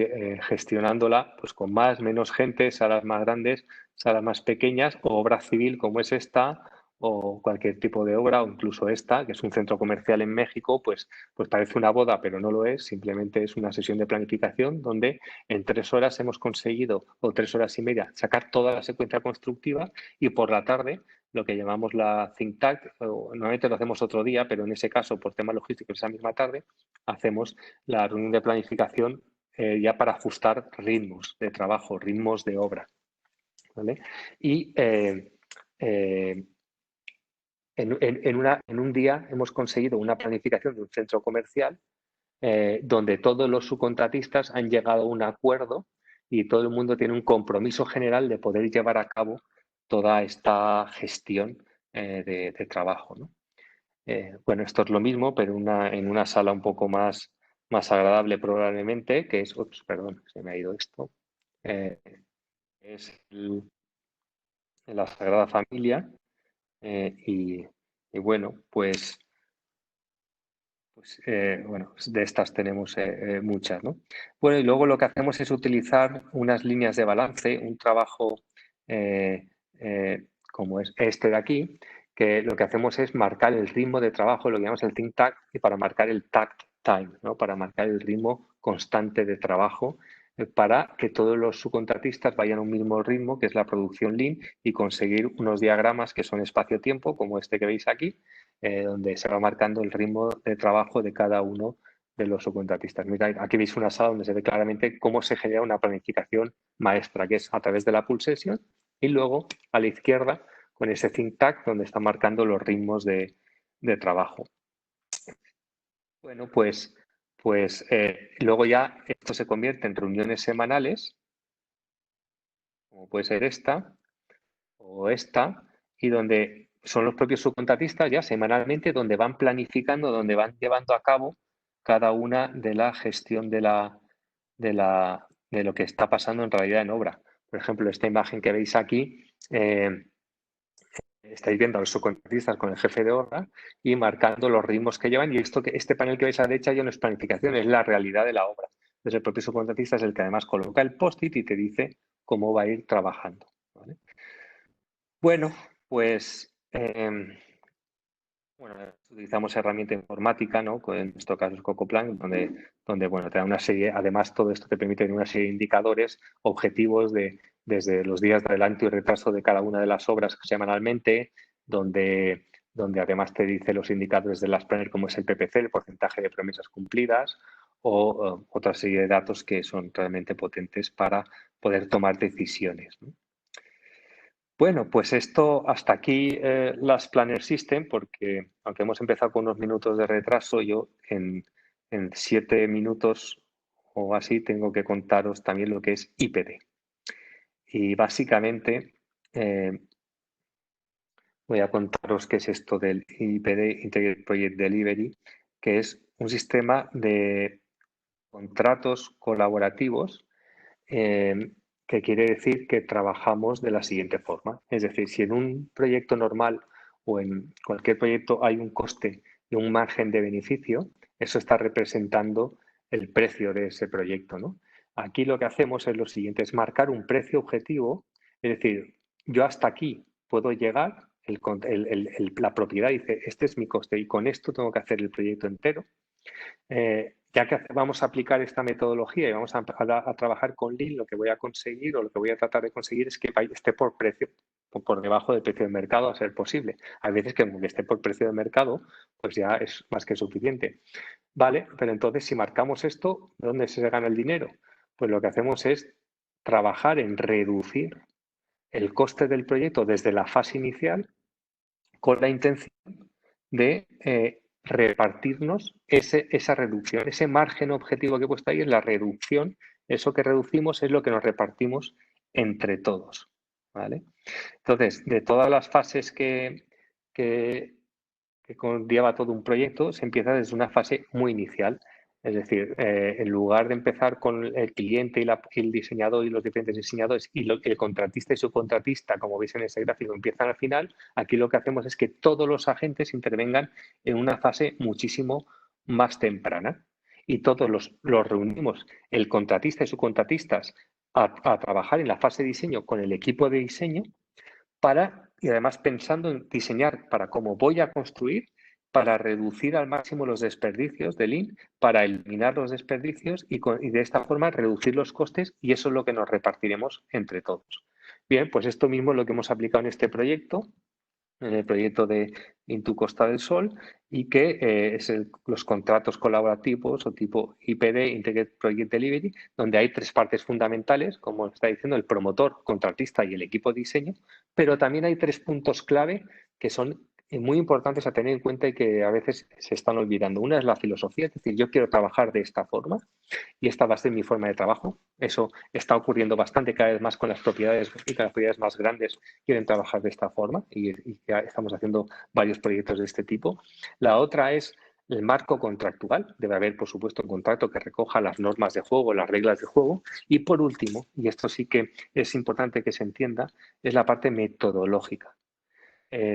gestionándola pues con menos gente, salas más grandes, salas más pequeñas o obra civil como es esta o cualquier tipo de obra o incluso esta, que es un centro comercial en México, pues parece una boda, pero no lo es, simplemente es una sesión de planificación donde en 3 horas hemos conseguido, o 3 horas y media, sacar toda la secuencia constructiva y por la tarde lo que llamamos la think tank, normalmente lo hacemos otro día, pero en ese caso, por temas logísticos, esa misma tarde, hacemos la reunión de planificación ya para ajustar ritmos de trabajo, ritmos de obra, ¿vale? Y en un día hemos conseguido una planificación de un centro comercial donde todos los subcontratistas han llegado a un acuerdo y todo el mundo tiene un compromiso general de poder llevar a cabo toda esta gestión de trabajo, ¿no? Bueno, esto es lo mismo, pero en una sala un poco más agradable probablemente, que es, ups, perdón, se me ha ido esto, es la Sagrada Familia y bueno, pues bueno, de estas tenemos muchas, ¿no? Bueno, y luego lo que hacemos es utilizar unas líneas de balance, un trabajo como es este de aquí, que lo que hacemos es marcar el ritmo de trabajo, lo que llamamos el think tact, y para marcar el tact time, ¿no? Para marcar el ritmo constante de trabajo para que todos los subcontratistas vayan a un mismo ritmo, que es la producción lean, y conseguir unos diagramas que son espacio-tiempo, como este que veis aquí, donde se va marcando el ritmo de trabajo de cada uno de los subcontratistas. Mirad, aquí veis una sala donde se ve claramente cómo se genera una planificación maestra, que es a través de la pull session, y luego a la izquierda con ese think tac donde está marcando los ritmos de trabajo. Bueno, pues luego ya esto se convierte en reuniones semanales, como puede ser esta o esta, y donde son los propios subcontratistas ya semanalmente donde van planificando, donde van llevando a cabo cada una de la gestión de lo que está pasando en realidad en obra. Por ejemplo, esta imagen que veis aquí, estáis viendo a los subcontratistas con el jefe de obra y marcando los ritmos que llevan, y este panel que veis a la derecha ya no es planificación, es la realidad de la obra. Entonces el propio subcontratista es el que además coloca el post-it y te dice cómo va a ir trabajando, ¿vale? Bueno, pues bueno, utilizamos herramienta informática, ¿no? En nuestro caso es CocoPlan, donde bueno, te da una serie, además todo esto te permite una serie de indicadores objetivos desde los días de adelanto y retraso de cada una de las obras semanalmente, donde además te dice los indicadores de las planner, como es el PPC, el porcentaje de promesas cumplidas, o otra serie de datos que son realmente potentes para poder tomar decisiones, ¿no? Bueno, pues esto hasta aquí las Planner System, porque aunque hemos empezado con unos minutos de retraso, yo en 7 minutos o así tengo que contaros también lo que es IPD. Y básicamente voy a contaros qué es esto del IPD, Integrated Project Delivery, que es un sistema de contratos colaborativos que quiere decir que trabajamos de la siguiente forma. Es decir, si en un proyecto normal o en cualquier proyecto hay un coste y un margen de beneficio, eso está representando el precio de ese proyecto, ¿no? Aquí lo que hacemos es lo siguiente, es marcar un precio objetivo, es decir, yo hasta aquí puedo llegar, la propiedad dice, este es mi coste y con esto tengo que hacer el proyecto entero. Ya que vamos a aplicar esta metodología y vamos a trabajar con Lean, lo que voy a conseguir o lo que voy a tratar de conseguir es que esté por precio, por debajo del precio de mercado a ser posible. Hay veces que aunque esté por precio de mercado, pues ya es más que suficiente. Vale, pero entonces si marcamos esto, ¿de dónde se gana el dinero? Pues lo que hacemos es trabajar en reducir el coste del proyecto desde la fase inicial con la intención de repartirnos esa reducción. Ese margen objetivo que he puesto ahí es la reducción. Eso que reducimos es lo que nos repartimos entre todos, ¿vale? Entonces, de todas las fases que conlleva todo un proyecto, se empieza desde una fase muy inicial. Es decir, en lugar de empezar con el cliente y el diseñador y los diferentes diseñadores y el contratista y subcontratista, como veis en ese gráfico, empiezan al final, aquí lo que hacemos es que todos los agentes intervengan en una fase muchísimo más temprana. Y todos los reunimos, el contratista y subcontratistas, a trabajar en la fase de diseño con el equipo de diseño y además pensando en diseñar para cómo voy a construir, para reducir al máximo los desperdicios de Lean, para eliminar los desperdicios y de esta forma reducir los costes, y eso es lo que nos repartiremos entre todos. Bien, pues esto mismo es lo que hemos aplicado en este proyecto, en el proyecto de Intu Costa del Sol, y que es los contratos colaborativos o tipo IPD, Integrated Project Delivery, donde hay 3 partes fundamentales, como está diciendo, el promotor, contratista y el equipo de diseño, pero también hay 3 puntos clave que son muy importantes a tener en cuenta y que a veces se están olvidando. Una es la filosofía, es decir, yo quiero trabajar de esta forma y esta va a ser mi forma de trabajo. Eso está ocurriendo bastante cada vez más con las propiedades y que las propiedades más grandes quieren trabajar de esta forma y ya estamos haciendo varios proyectos de este tipo. La otra es el marco contractual. Debe haber, por supuesto, un contrato que recoja las normas de juego, las reglas de juego. Y por último, y esto sí que es importante que se entienda, es la parte metodológica.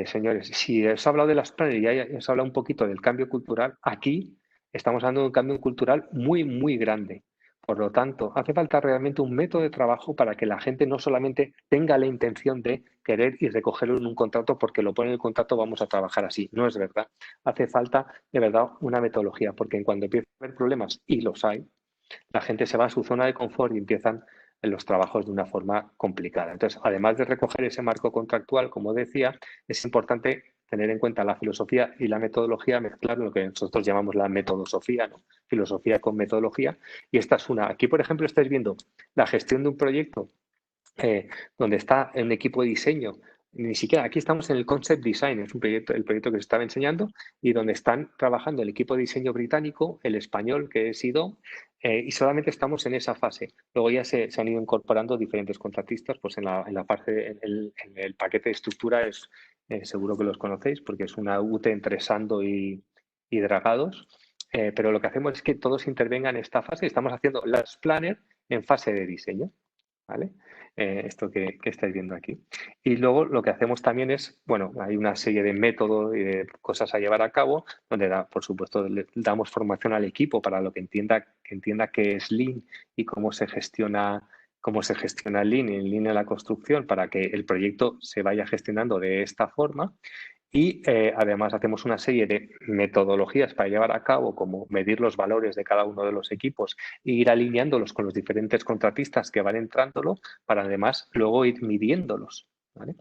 Señores, si os he hablado de las planes y ya os he hablado un poquito del cambio cultural, aquí estamos hablando de un cambio cultural muy, muy grande. Por lo tanto, hace falta realmente un método de trabajo para que la gente no solamente tenga la intención de querer y recogerlo en un contrato porque lo pone en el contrato, vamos a trabajar así. No es verdad. Hace falta de verdad una metodología, porque en cuanto empieza a haber problemas, y los hay, la gente se va a su zona de confort y empiezan los trabajos de una forma complicada. Entonces, además de recoger ese marco contractual, como decía, es importante tener en cuenta la filosofía y la metodología, mezclar lo que nosotros llamamos la metodosofía, ¿no? Filosofía con metodología. Y esta es una. Aquí, por ejemplo, estáis viendo la gestión de un proyecto donde está un equipo de diseño. Ni siquiera aquí estamos en el concept design, es un proyecto, el proyecto que os estaba enseñando, y donde están trabajando el equipo de diseño británico, el español, que es IDO, y solamente estamos en esa fase. Luego ya se han ido incorporando diferentes contratistas, pues en la parte, en el paquete de estructura es, seguro que los conocéis, porque es una UTE entre Sando y Dragados, pero lo que hacemos es que todos intervengan en esta fase. Estamos haciendo las planner en fase de diseño, ¿vale? Esto que estáis viendo aquí. Y luego lo que hacemos también es, bueno, hay una serie de métodos y de cosas a llevar a cabo, donde, por supuesto, le damos formación al equipo para lo que entienda qué es Lean y cómo se gestiona el Lean y el Lean en la construcción para que el proyecto se vaya gestionando de esta forma. Y además hacemos una serie de metodologías para llevar a cabo, como medir los valores de cada uno de los equipos e ir alineándolos con los diferentes contratistas que van entrándolo para además luego ir midiéndolos, ¿vale?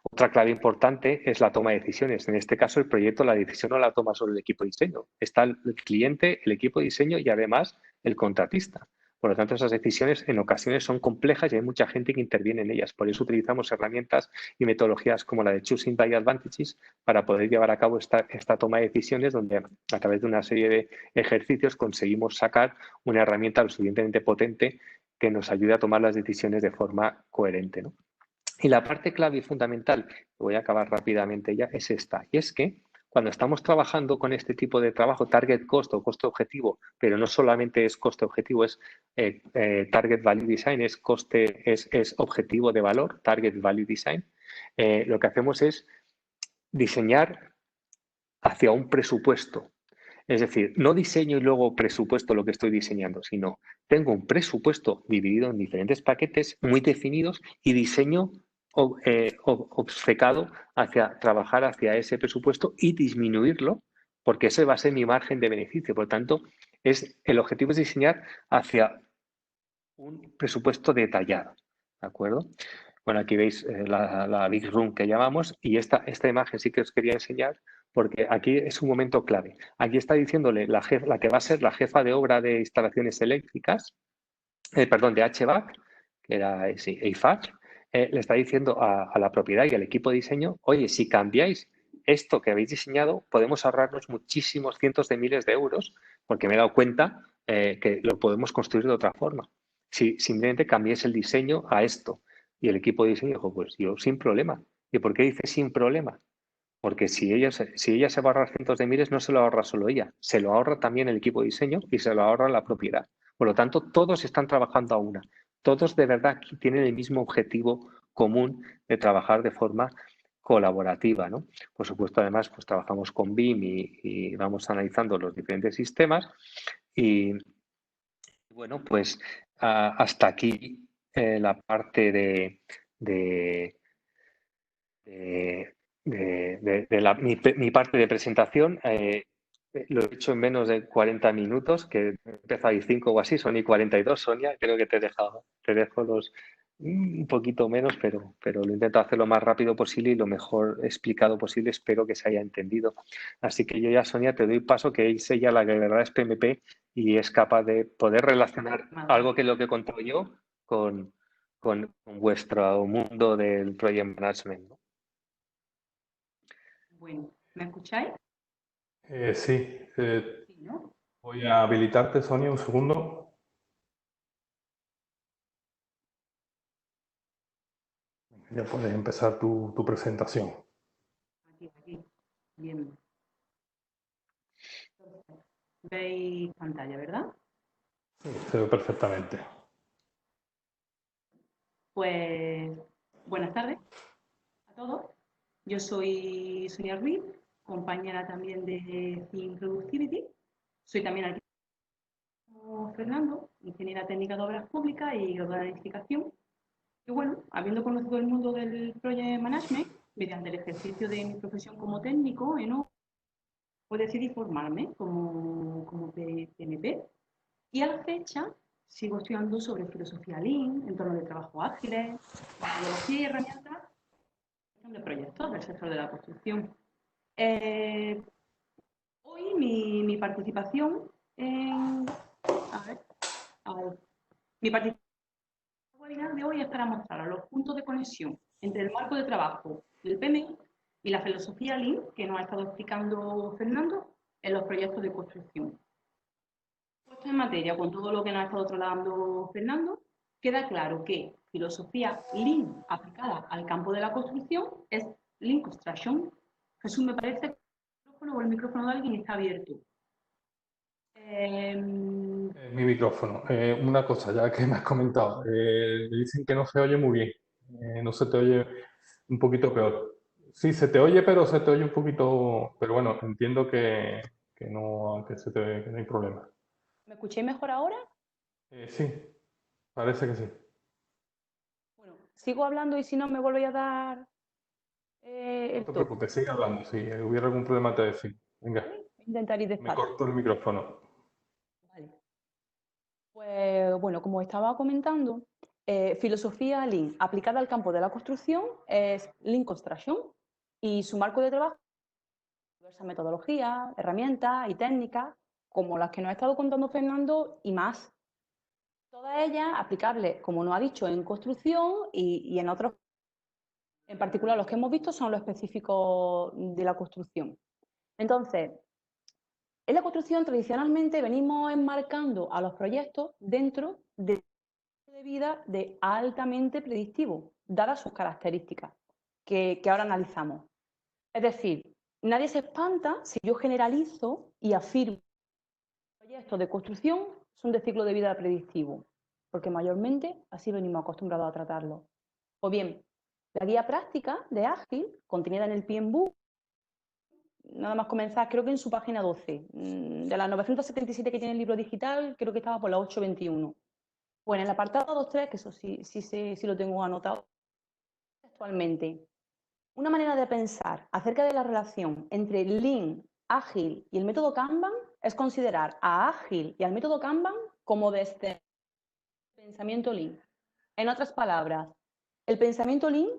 Otra clave importante es la toma de decisiones. En este caso, el proyecto, la decisión no la toma solo el equipo de diseño. Está el cliente, el equipo de diseño y además el contratista. Por lo tanto, esas decisiones en ocasiones son complejas y hay mucha gente que interviene en ellas. Por eso utilizamos herramientas y metodologías como la de Choosing by Advantages para poder llevar a cabo esta toma de decisiones donde a través de una serie de ejercicios conseguimos sacar una herramienta lo suficientemente potente que nos ayude a tomar las decisiones de forma coherente, ¿no? Y la parte clave y fundamental, que voy a acabar rápidamente ya, es esta. Y es que cuando estamos trabajando con este tipo de trabajo, target cost o coste objetivo, pero no solamente es coste objetivo, es target value design, es objetivo de valor, target value design, lo que hacemos es diseñar hacia un presupuesto. Es decir, no diseño y luego presupuesto lo que estoy diseñando, sino tengo un presupuesto dividido en diferentes paquetes muy definidos y diseño obcecado hacia trabajar hacia ese presupuesto y disminuirlo, porque ese va a ser mi margen de beneficio. Por lo tanto, el objetivo es diseñar hacia un presupuesto detallado. ¿De acuerdo? Bueno, aquí veis la Big Room que llamamos y esta imagen sí que os quería enseñar porque aquí es un momento clave. Aquí está diciéndole la que va a ser la jefa de obra de instalaciones eléctricas, perdón, de HVAC, que era EIFAC, le está diciendo a la propiedad y al equipo de diseño, oye, si cambiáis esto que habéis diseñado, podemos ahorrarnos muchísimos cientos de miles de euros porque me he dado cuenta que lo podemos construir de otra forma. Si simplemente cambiéis el diseño a esto. Y el equipo de diseño dijo, pues yo sin problema. ¿Y por qué dice sin problema? Porque si ella se va a ahorrar cientos de miles, no se lo ahorra solo ella, se lo ahorra también el equipo de diseño y se lo ahorra la propiedad. Por lo tanto, todos están trabajando a una. Todos de verdad tienen el mismo objetivo común de trabajar de forma colaborativa, ¿no? Por supuesto, además, pues trabajamos con BIM y vamos analizando los diferentes sistemas y bueno, pues hasta aquí la parte de mi parte de presentación. Lo he hecho en menos de 40 minutos, que he empezado ahí 5 o así, son y 42, Sonia. Creo que te dejo un poquito menos, pero lo intento hacer lo más rápido posible y lo mejor explicado posible. Espero que se haya entendido. Así que yo ya, Sonia, te doy paso, que es ella la que de verdad es PMP y es capaz de poder relacionar algo que es lo que he contado yo con vuestro mundo del project management, ¿no? Bueno, ¿me escucháis? Sí, Sí, ¿no? voy a habilitarte, Sonia, un segundo. Ya puedes empezar tu presentación. Aquí. Bien. Entonces, veis pantalla, ¿verdad? Sí, se ve perfectamente. Pues buenas tardes a todos. Yo soy Sonia Ruiz, compañera también de Think Productivity. Soy también aquí como Fernando, ingeniera técnica de obras públicas y graduada en edificación. Y bueno, habiendo conocido el mundo del project management, mediante el ejercicio de mi profesión como técnico en obras, pues decidí formarme como PMP. Y a la fecha sigo estudiando sobre filosofía Lean, entornos de trabajo ágiles, metodología y herramientas de proyectos del sector de la construcción. Eh, Hoy mi participación en... A ver, mi participación de hoy es para mostrar los puntos de conexión entre el marco de trabajo del PMI y la filosofía Lean que nos ha estado explicando Fernando en los proyectos de construcción. Puesto en materia con todo lo que nos ha estado trasladando Fernando, queda claro que filosofía Lean aplicada al campo de la construcción es Lean Construction. Jesús, me parece que el micrófono de alguien está abierto. Mi micrófono. Una cosa, ya que me has comentado, me dicen que no se oye muy bien. No se te oye un poquito peor. Sí, se te oye, pero se te oye un poquito. Pero bueno, entiendo que no, que no hay problema. ¿Me escucháis mejor ahora? Sí, parece que sí. Bueno, sigo hablando y si no me volvéis a dar No el te toque. preocupes, sigue hablando. Si hubiera algún problema, te decimos. Venga, ¿Vale? Intentar ir me despacio. corto el micrófono. Vale. Pues bueno, como estaba comentando, filosofía Lean aplicada al campo de la construcción es Lean Construction y su marco de trabajo diversas metodologías, herramientas y técnicas como las que nos ha estado contando Fernando y más. Todas ellas aplicables, como nos ha dicho, en construcción y en otros. En particular, los que hemos visto son los específicos de la construcción. Entonces, en la construcción tradicionalmente venimos enmarcando a los proyectos dentro de vida de altamente predictivo, dadas sus características que ahora analizamos. Es decir, nadie se espanta si yo generalizo y afirmo que los proyectos de construcción son de ciclo de vida predictivo, porque mayormente así venimos acostumbrados a tratarlo. O bien, la guía práctica de Ágil, contenida en el PMBOK, nada más comenzar, creo que en su página 12, de las 977 que tiene el libro digital, creo que estaba por la 821. Pues en el apartado 2.3, que eso sí lo tengo anotado actualmente, una manera de pensar acerca de la relación entre Lean, Ágil y el método Kanban es considerar a Ágil y al método Kanban como desde el pensamiento Lean. En otras palabras, el pensamiento Lean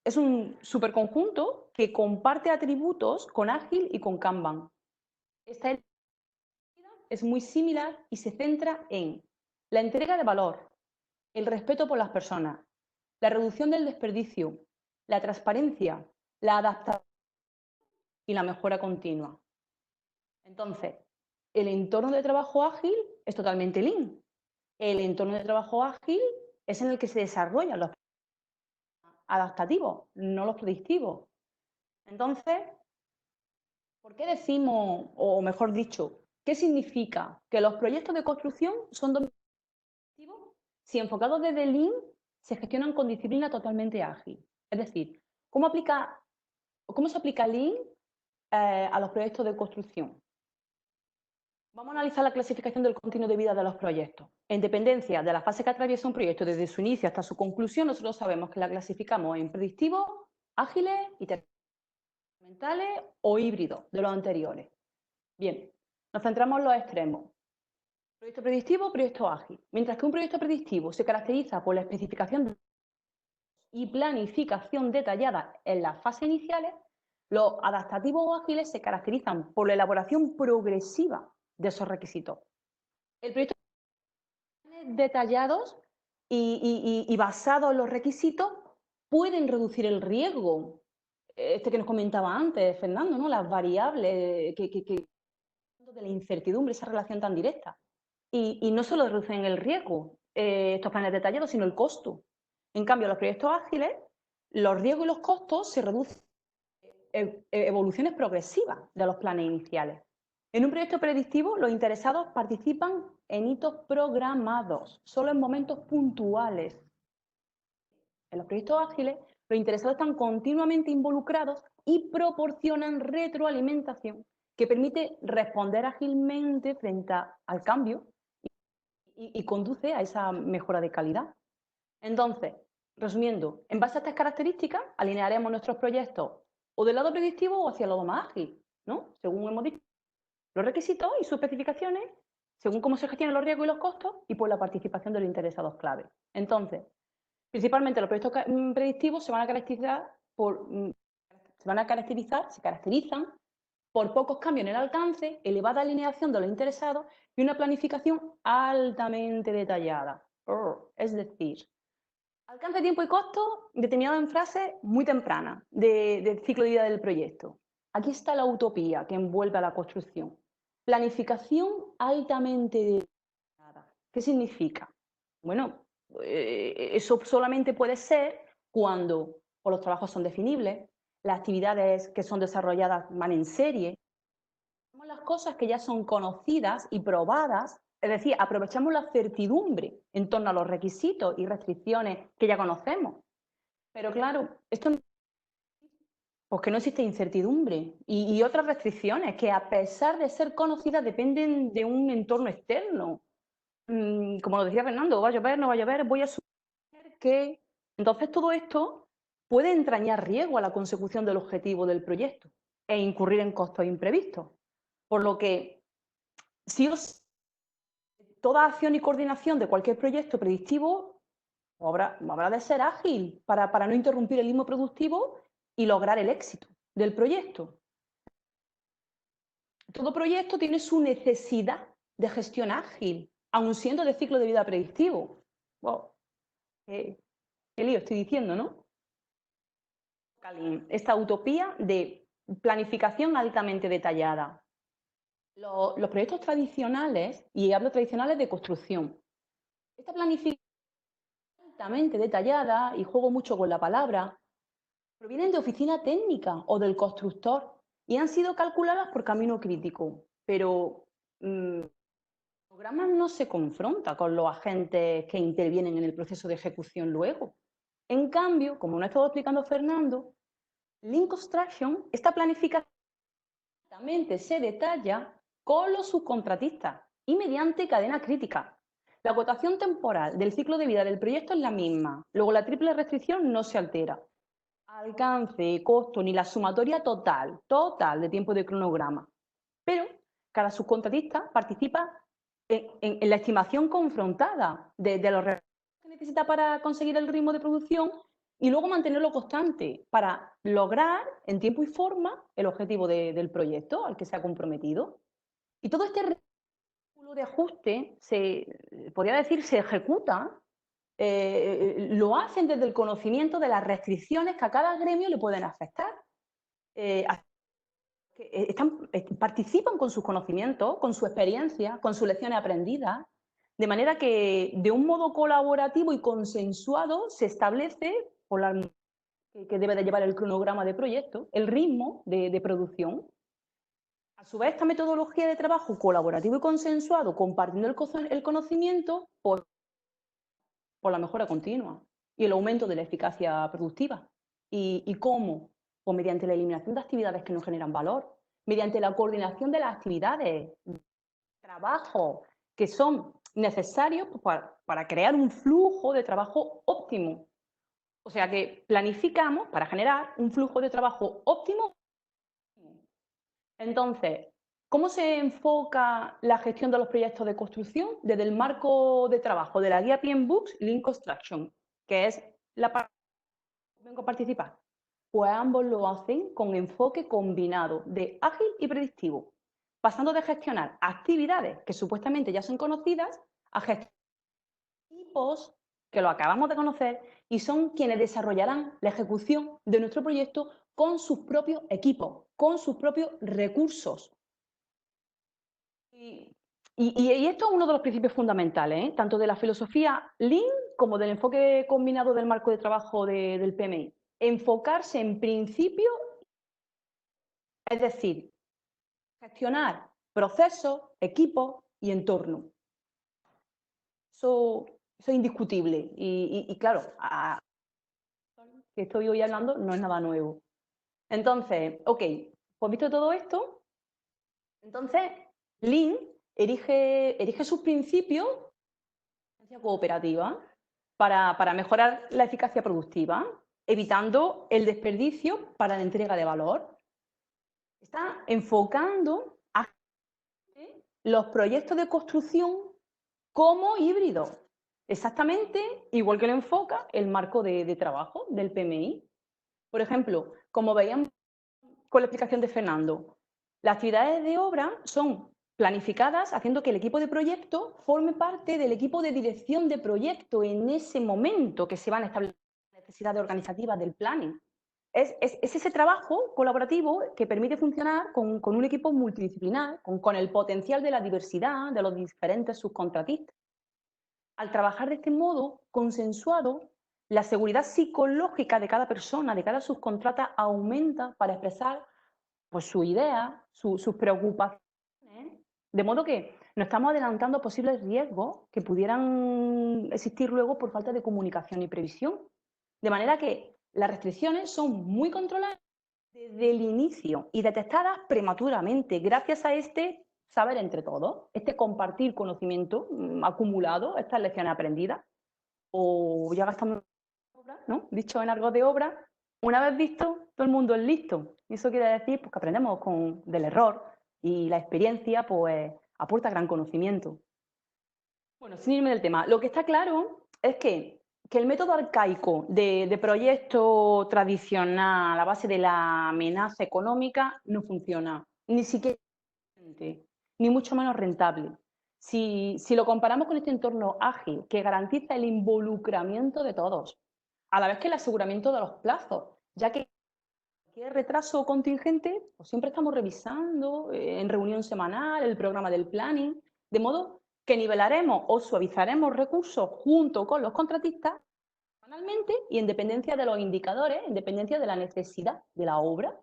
es un superconjunto que comparte atributos con Ágil y con Kanban. Esta es muy similar y se centra en la entrega de valor, el respeto por las personas, la reducción del desperdicio, la transparencia, la adaptación y la mejora continua. Entonces, el entorno de trabajo ágil es totalmente Lean. El entorno de trabajo ágil es en el que se desarrollan los adaptativos, no los predictivos. Entonces, ¿por qué decimos, o mejor dicho, qué significa que los proyectos de construcción son predictivos si enfocados desde Lean se gestionan con disciplina totalmente ágil? Es decir, ¿cómo se aplica Lean a los proyectos de construcción? Vamos a analizar la clasificación del continuo de vida de los proyectos. En dependencia de la fase que atraviesa un proyecto desde su inicio hasta su conclusión, nosotros sabemos que la clasificamos en predictivos, ágiles, incrementales o híbridos de los anteriores. Bien, nos centramos en los extremos. Proyecto predictivo, proyecto ágil. Mientras que un proyecto predictivo se caracteriza por la especificación y planificación detallada en las fases iniciales, los adaptativos o ágiles se caracterizan por la elaboración progresiva de esos requisitos. El proyecto detallados y basados en los requisitos pueden reducir el riesgo que nos comentaba antes, Fernando, ¿no? Las variables de la incertidumbre, esa relación tan directa. Y no solo reducen el riesgo, estos planes detallados, sino el costo. En cambio, los proyectos ágiles, los riesgos y los costos se reducen evoluciones progresivas de los planes iniciales. En un proyecto predictivo, los interesados participan en hitos programados, solo en momentos puntuales. En los proyectos ágiles, los interesados están continuamente involucrados y proporcionan retroalimentación que permite responder ágilmente frente al cambio y conduce a esa mejora de calidad. Entonces, resumiendo, en base a estas características, alinearemos nuestros proyectos o del lado predictivo o hacia el lado más ágil, ¿no? Según hemos dicho, los requisitos y sus especificaciones, según cómo se gestionan los riesgos y los costos y por la participación de los interesados clave. Entonces, principalmente los proyectos predictivos se caracterizan por pocos cambios en el alcance, elevada alineación de los interesados y una planificación altamente detallada. Es decir, alcance, tiempo y costo determinado en frases muy tempranas del ciclo de vida del proyecto. Aquí está la utopía que envuelve a la construcción. Planificación altamente detallada. ¿Qué significa? Bueno, eso solamente puede ser cuando los trabajos son definibles, las actividades que son desarrolladas van en serie, las cosas que ya son conocidas y probadas, es decir, aprovechamos la certidumbre en torno a los requisitos y restricciones que ya conocemos. Pero claro, esto pues que no existe incertidumbre y otras restricciones que a pesar de ser conocidas dependen de un entorno externo. Como lo decía Fernando, va a llover, no va a llover, voy a suponer que... Entonces todo esto puede entrañar riesgo a la consecución del objetivo del proyecto e incurrir en costos imprevistos. Por lo que, sí o sí, toda acción y coordinación de cualquier proyecto predictivo habrá de ser ágil para no interrumpir el ritmo productivo y lograr el éxito del proyecto. Todo proyecto tiene su necesidad de gestión ágil, aun siendo de ciclo de vida predictivo. Wow. Qué lío estoy diciendo, ¿no? Esta utopía de planificación altamente detallada. Los proyectos tradicionales, y hablo tradicionales de construcción, esta planificación altamente detallada, y juego mucho con la palabra, provienen de oficina técnica o del constructor y han sido calculadas por camino crítico, pero el programa no se confronta con los agentes que intervienen en el proceso de ejecución luego. En cambio, como nos ha estado explicando Fernando, Lean Construction, esta planificación se detalla con los subcontratistas y mediante cadena crítica. La acotación temporal del ciclo de vida del proyecto es la misma, luego la triple restricción no se altera. Alcance, costo ni la sumatoria total de tiempo de cronograma. Pero cada subcontratista participa en la estimación confrontada de los recursos que necesita para conseguir el ritmo de producción y luego mantenerlo constante para lograr en tiempo y forma el objetivo del proyecto al que se ha comprometido. Y todo este círculo de ajuste, podría decir, se ejecuta, lo hacen desde el conocimiento de las restricciones que a cada gremio le pueden afectar. Participan con sus conocimientos, con su experiencia, con sus lecciones aprendidas, de manera que de un modo colaborativo y consensuado se establece por la que debe de llevar el cronograma de proyecto, el ritmo de producción. A su vez, esta metodología de trabajo colaborativo y consensuado, compartiendo el conocimiento por la mejora continua y el aumento de la eficacia productiva. ¿Y cómo? Pues mediante la eliminación de actividades que no generan valor, mediante la coordinación de las actividades, trabajos que son necesarios para crear un flujo de trabajo óptimo. O sea que planificamos para generar un flujo de trabajo óptimo. Entonces, ¿cómo se enfoca la gestión de los proyectos de construcción? Desde el marco de trabajo de la guía PMBOK Lean Construction, que es la parte que vengo a participar. Pues ambos lo hacen con enfoque combinado de ágil y predictivo, pasando de gestionar actividades que supuestamente ya son conocidas a gestionar equipos que lo acabamos de conocer y son quienes desarrollarán la ejecución de nuestro proyecto con sus propios equipos, con sus propios recursos. Y esto es uno de los principios fundamentales, tanto de la filosofía Lean como del enfoque combinado del marco de trabajo del PMI. Enfocarse en principio, es decir, gestionar procesos, equipos y entorno. Eso es indiscutible. Y claro, que estoy hoy hablando no es nada nuevo. Entonces, ok, pues visto todo esto, entonces Lean erige sus principios de cooperativa para mejorar la eficacia productiva, evitando el desperdicio para la entrega de valor. Está enfocando a los proyectos de construcción como híbridos, exactamente igual que lo enfoca el marco de trabajo del PMI. Por ejemplo, como veíamos con la explicación de Fernando, las actividades de obra son planificadas haciendo que el equipo de proyecto forme parte del equipo de dirección de proyecto en ese momento que se van a establecer las necesidades organizativas del planning. Es ese trabajo colaborativo que permite funcionar con un equipo multidisciplinar, con el potencial de la diversidad de los diferentes subcontratistas. Al trabajar de este modo consensuado, la seguridad psicológica de cada persona, de cada subcontrata, aumenta para expresar pues, su idea, sus preocupaciones, de modo que nos estamos adelantando a posibles riesgos que pudieran existir luego por falta de comunicación y previsión. De manera que las restricciones son muy controladas desde el inicio y detectadas prematuramente gracias a este saber entre todos, este compartir conocimiento acumulado, estas lecciones aprendidas, o ya gastamos, ¿no? Dicho en algo de obra, una vez visto, todo el mundo es listo. Y eso quiere decir pues, que aprendemos del error y la experiencia pues, aporta gran conocimiento. Bueno, sin irme del tema, lo que está claro es que el método arcaico de proyecto tradicional a la base de la amenaza económica no funciona, ni siquiera ni mucho menos rentable. Si lo comparamos con este entorno ágil que garantiza el involucramiento de todos, a la vez que el aseguramiento de los plazos, ya que cualquier retraso contingente, pues siempre estamos revisando en reunión semanal el programa del planning, de modo que nivelaremos o suavizaremos recursos junto con los contratistas semanalmente y en dependencia de los indicadores, en dependencia de la necesidad de la obra.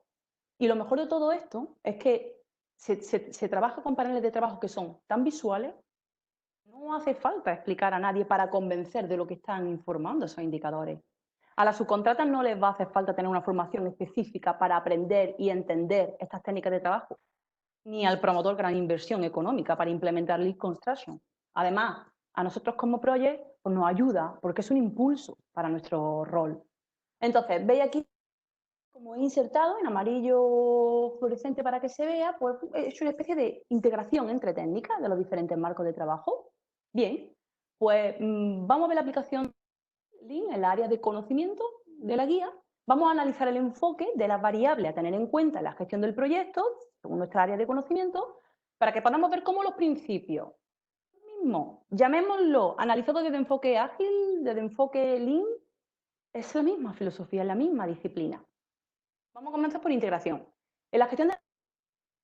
Y lo mejor de todo esto es que se trabaja con paneles de trabajo que son tan visuales, no hace falta explicar a nadie para convencer de lo que están informando esos indicadores. A las subcontratas no les va a hacer falta tener una formación específica para aprender y entender estas técnicas de trabajo, ni al promotor gran inversión económica para implementar Lean Construction. Además, a nosotros como project pues nos ayuda porque es un impulso para nuestro rol. Entonces, veis aquí como he insertado en amarillo fluorescente para que se vea, pues es una especie de integración entre técnicas de los diferentes marcos de trabajo. Bien, pues vamos a ver la aplicación Lean en la área de conocimiento de la guía. Vamos a analizar el enfoque de las variables a tener en cuenta en la gestión del proyecto, según nuestra área de conocimiento, para que podamos ver cómo los principios mismos, llamémoslo analizado desde enfoque ágil, desde enfoque Lean, es la misma filosofía, es la misma disciplina. Vamos a comenzar por integración. En la gestión de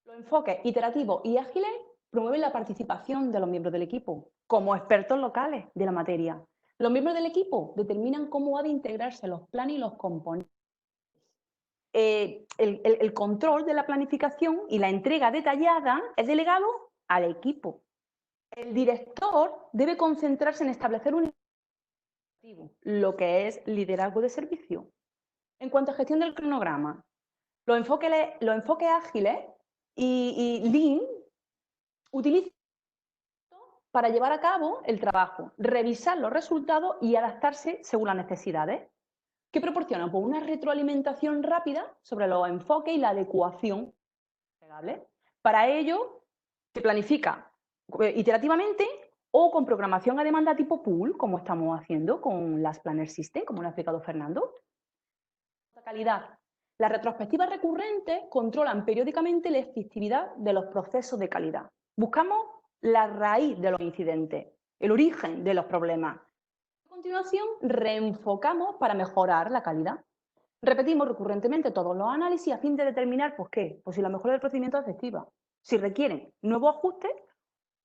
los enfoques iterativos y ágiles promueven la participación de los miembros del equipo como expertos locales de la materia. Los miembros del equipo determinan cómo ha de integrarse los planes y los componentes. El control de la planificación y la entrega detallada es delegado al equipo. El director debe concentrarse en establecer un objetivo, lo que es liderazgo de servicio. En cuanto a gestión del cronograma, los enfoques ágiles y Lean utilizan para llevar a cabo el trabajo, revisar los resultados y adaptarse según las necesidades. ¿Qué proporcionan? Pues una retroalimentación rápida sobre los enfoques y la adecuación. Para ello, se planifica iterativamente o con programación a demanda tipo pool, como estamos haciendo con las Planner System, como lo ha explicado Fernando. La calidad. Las retrospectivas recurrentes controlan periódicamente la efectividad de los procesos de calidad. Buscamos la raíz de los incidentes, el origen de los problemas. A continuación, reenfocamos para mejorar la calidad. Repetimos recurrentemente todos los análisis a fin de determinar, pues, ¿qué? Pues si la mejora del procedimiento es efectiva. Si requieren nuevos ajustes,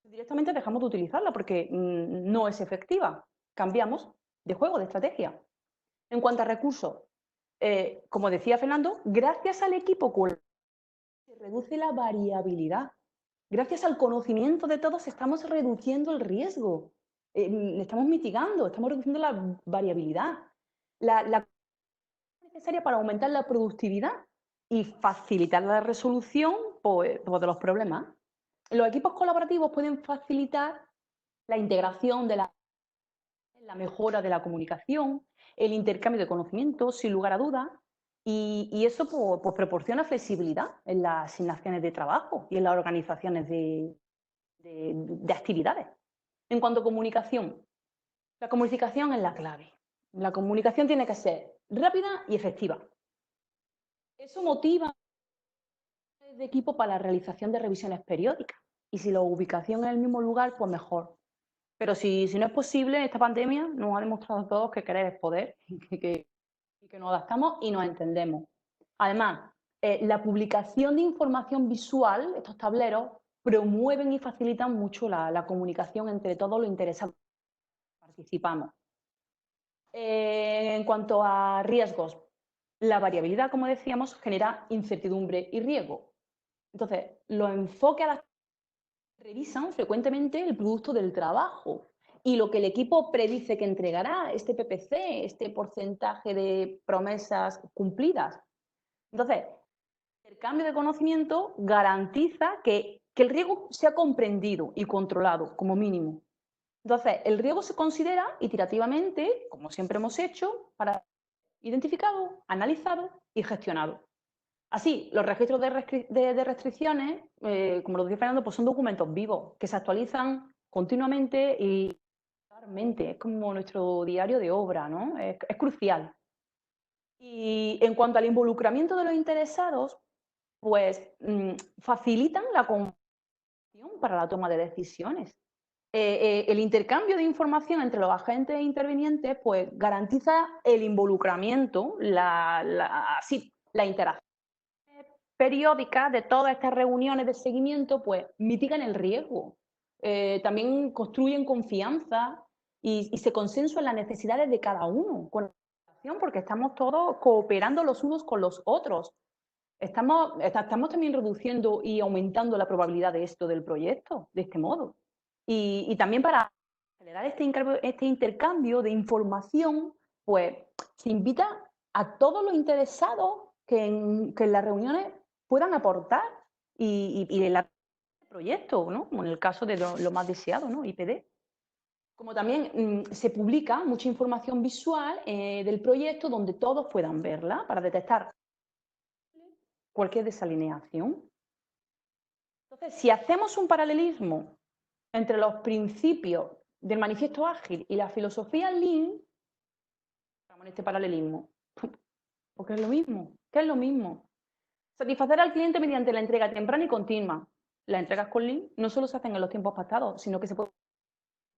directamente dejamos de utilizarla porque no es efectiva. Cambiamos de juego, de estrategia. En cuanto a recursos, como decía Fernando, gracias al equipo se reduce la variabilidad. Gracias al conocimiento de todos estamos reduciendo el riesgo, estamos mitigando, estamos reduciendo la variabilidad. La necesaria para aumentar la productividad y facilitar la resolución pues, de los problemas. Los equipos colaborativos pueden facilitar la integración de la mejora de la comunicación, el intercambio de conocimientos, sin lugar a dudas, y eso pues, proporciona flexibilidad en las asignaciones de trabajo y en las organizaciones de actividades. En cuanto a comunicación, la comunicación es la clave. La comunicación tiene que ser rápida y efectiva. Eso motiva de equipo para la realización de revisiones periódicas. Y si la ubicación es en el mismo lugar, pues mejor. Pero si no es posible, esta pandemia nos ha demostrado a todos que querer es poder y que nos adaptamos y nos entendemos. Además, la publicación de información visual, estos tableros, promueven y facilitan mucho la comunicación entre todos los interesados que participamos. En cuanto a riesgos, la variabilidad, como decíamos, genera incertidumbre y riesgo. Entonces, los enfoques a las revisan frecuentemente el producto del trabajo y lo que el equipo predice que entregará, este PPC, este porcentaje de promesas cumplidas. Entonces, el cambio de conocimiento garantiza que el riesgo sea comprendido y controlado como mínimo. Entonces, el riesgo se considera iterativamente, como siempre hemos hecho, para identificado, analizado y gestionado. Así, los registros de restricciones, como lo decía Fernando, pues son documentos vivos que se actualizan continuamente y regularmente. Es como nuestro diario de obra, ¿no? Es crucial. Y en cuanto al involucramiento de los interesados, pues facilitan la comunicación para la toma de decisiones. El intercambio de información entre los agentes intervinientes pues, garantiza el involucramiento, la interacción periódica de todas estas reuniones de seguimiento, pues mitigan el riesgo. También construyen confianza y se consensuan las necesidades de cada uno, porque estamos todos cooperando los unos con los otros. Estamos también reduciendo y aumentando la probabilidad de éxito del proyecto, de este modo. Y también para acelerar este intercambio de información, pues se invita a todos los interesados que en las reuniones puedan aportar y el proyecto, ¿no? Como en el caso de lo más deseado, ¿no? IPD. Como también se publica mucha información visual del proyecto donde todos puedan verla para detectar cualquier desalineación. Entonces, si hacemos un paralelismo entre los principios del manifiesto ágil y la filosofía Lean, en este paralelismo, porque es lo mismo. ¿Qué es lo mismo? Satisfacer al cliente mediante la entrega temprana y continua. Las entregas con Lean no solo se hacen en los tiempos pactados, sino que se puede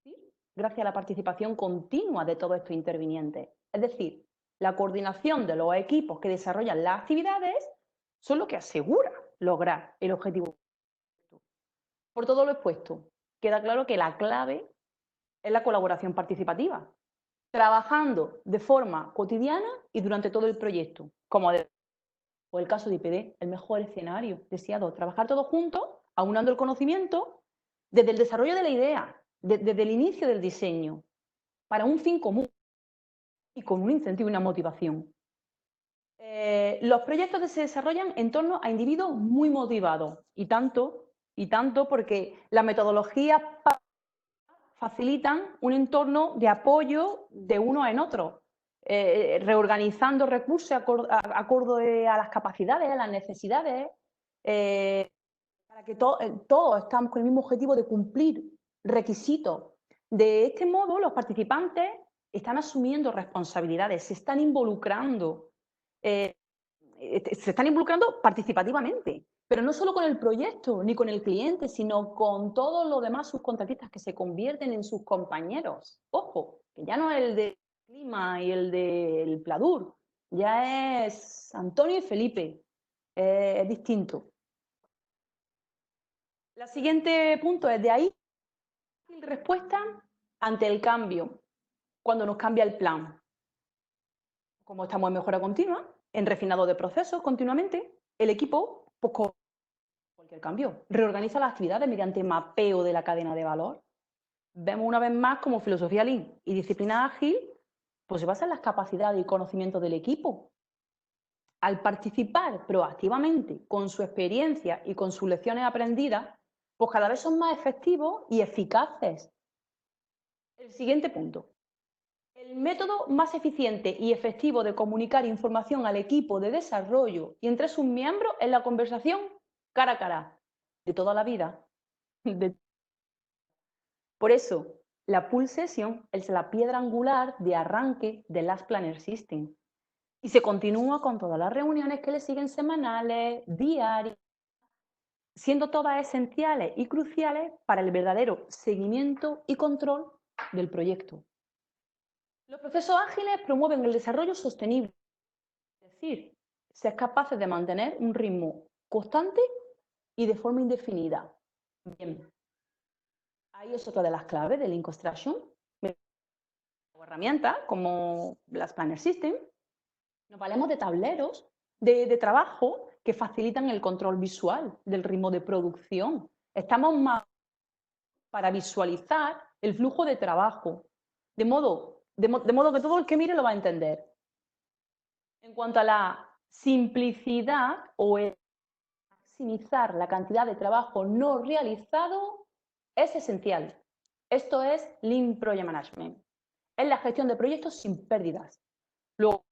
hacer gracias a la participación continua de todos estos intervinientes. Es decir, la coordinación de los equipos que desarrollan las actividades son lo que asegura lograr el objetivo. Por todo lo expuesto, queda claro que la clave es la colaboración participativa, trabajando de forma cotidiana y durante todo el proyecto, como o el caso de IPD, el mejor escenario deseado, trabajar todos juntos, aunando el conocimiento desde el desarrollo de la idea, desde el inicio del diseño, para un fin común y con un incentivo y una motivación. Los proyectos se desarrollan en torno a individuos muy motivados y tanto porque las metodologías facilitan un entorno de apoyo de uno en otro, reorganizando recursos acorde a las capacidades, a las necesidades, para que todos estamos con el mismo objetivo de cumplir requisitos. De este modo, los participantes están asumiendo responsabilidades, se están involucrando participativamente, pero no solo con el proyecto ni con el cliente, sino con todos los demás subcontratistas que se convierten en sus compañeros. Ojo, que ya no es el de clima y el del Pladur, Ya es Antonio y Felipe. Es distinto. El siguiente punto es de ahí respuesta ante el cambio, cuando nos cambia el plan. Como estamos en mejora continua, en refinado de procesos continuamente, el equipo, pues, con cualquier cambio, reorganiza las actividades mediante mapeo de la cadena de valor. Vemos una vez más como filosofía Lean y disciplina ágil pues se basa en las capacidades y conocimientos del equipo. Al participar proactivamente con su experiencia y con sus lecciones aprendidas, pues cada vez son más efectivos y eficaces. El siguiente punto. El método más eficiente y efectivo de comunicar información al equipo de desarrollo y entre sus miembros es la conversación cara a cara, de toda la vida. Por eso, la Pull Session es la piedra angular de arranque del Last Planner System. Y se continúa con todas las reuniones que le siguen semanales, diarias, siendo todas esenciales y cruciales para el verdadero seguimiento y control del proyecto. Los procesos ágiles promueven el desarrollo sostenible, es decir, ser capaces de mantener un ritmo constante y de forma indefinida. Bien, ahí es otra de las claves del Lean Construction. Herramientas como las Planner System, nos valemos de tableros de trabajo que facilitan el control visual del ritmo de producción. Estamos más para visualizar el flujo de trabajo, de modo que todo el que mire lo va a entender. En cuanto a la simplicidad o el maximizar la cantidad de trabajo no realizado, es esencial. Esto es Lean Project Management. Es la gestión de proyectos sin pérdidas. Luego,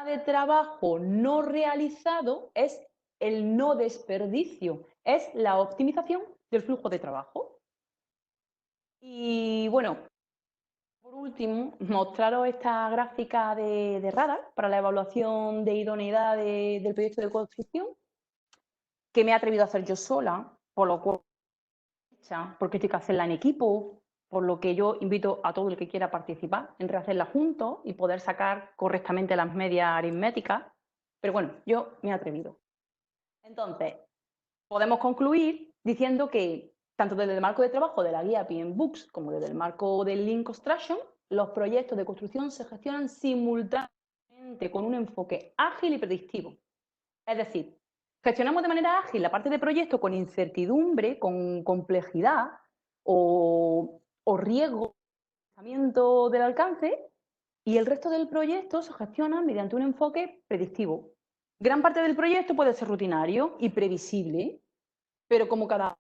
de trabajo no realizado es el no desperdicio, es la optimización del flujo de trabajo. Y bueno, por último, mostraros esta gráfica de radar para la evaluación de idoneidad del proyecto de construcción, que me he atrevido a hacer yo sola, por lo cual, porque estoy que hacerla en equipo, por lo que yo invito a todo el que quiera participar en rehacerla juntos y poder sacar correctamente las medias aritméticas. Pero bueno, yo me he atrevido. Entonces, podemos concluir diciendo que tanto desde el marco de trabajo de la guía PMBOK como desde el marco del Lean Construction, los proyectos de construcción se gestionan simultáneamente con un enfoque ágil y predictivo. Es decir, gestionamos de manera ágil la parte de proyecto con incertidumbre, con complejidad o riesgo del alcance, y el resto del proyecto se gestiona mediante un enfoque predictivo. Gran parte del proyecto puede ser rutinario y previsible, pero como cada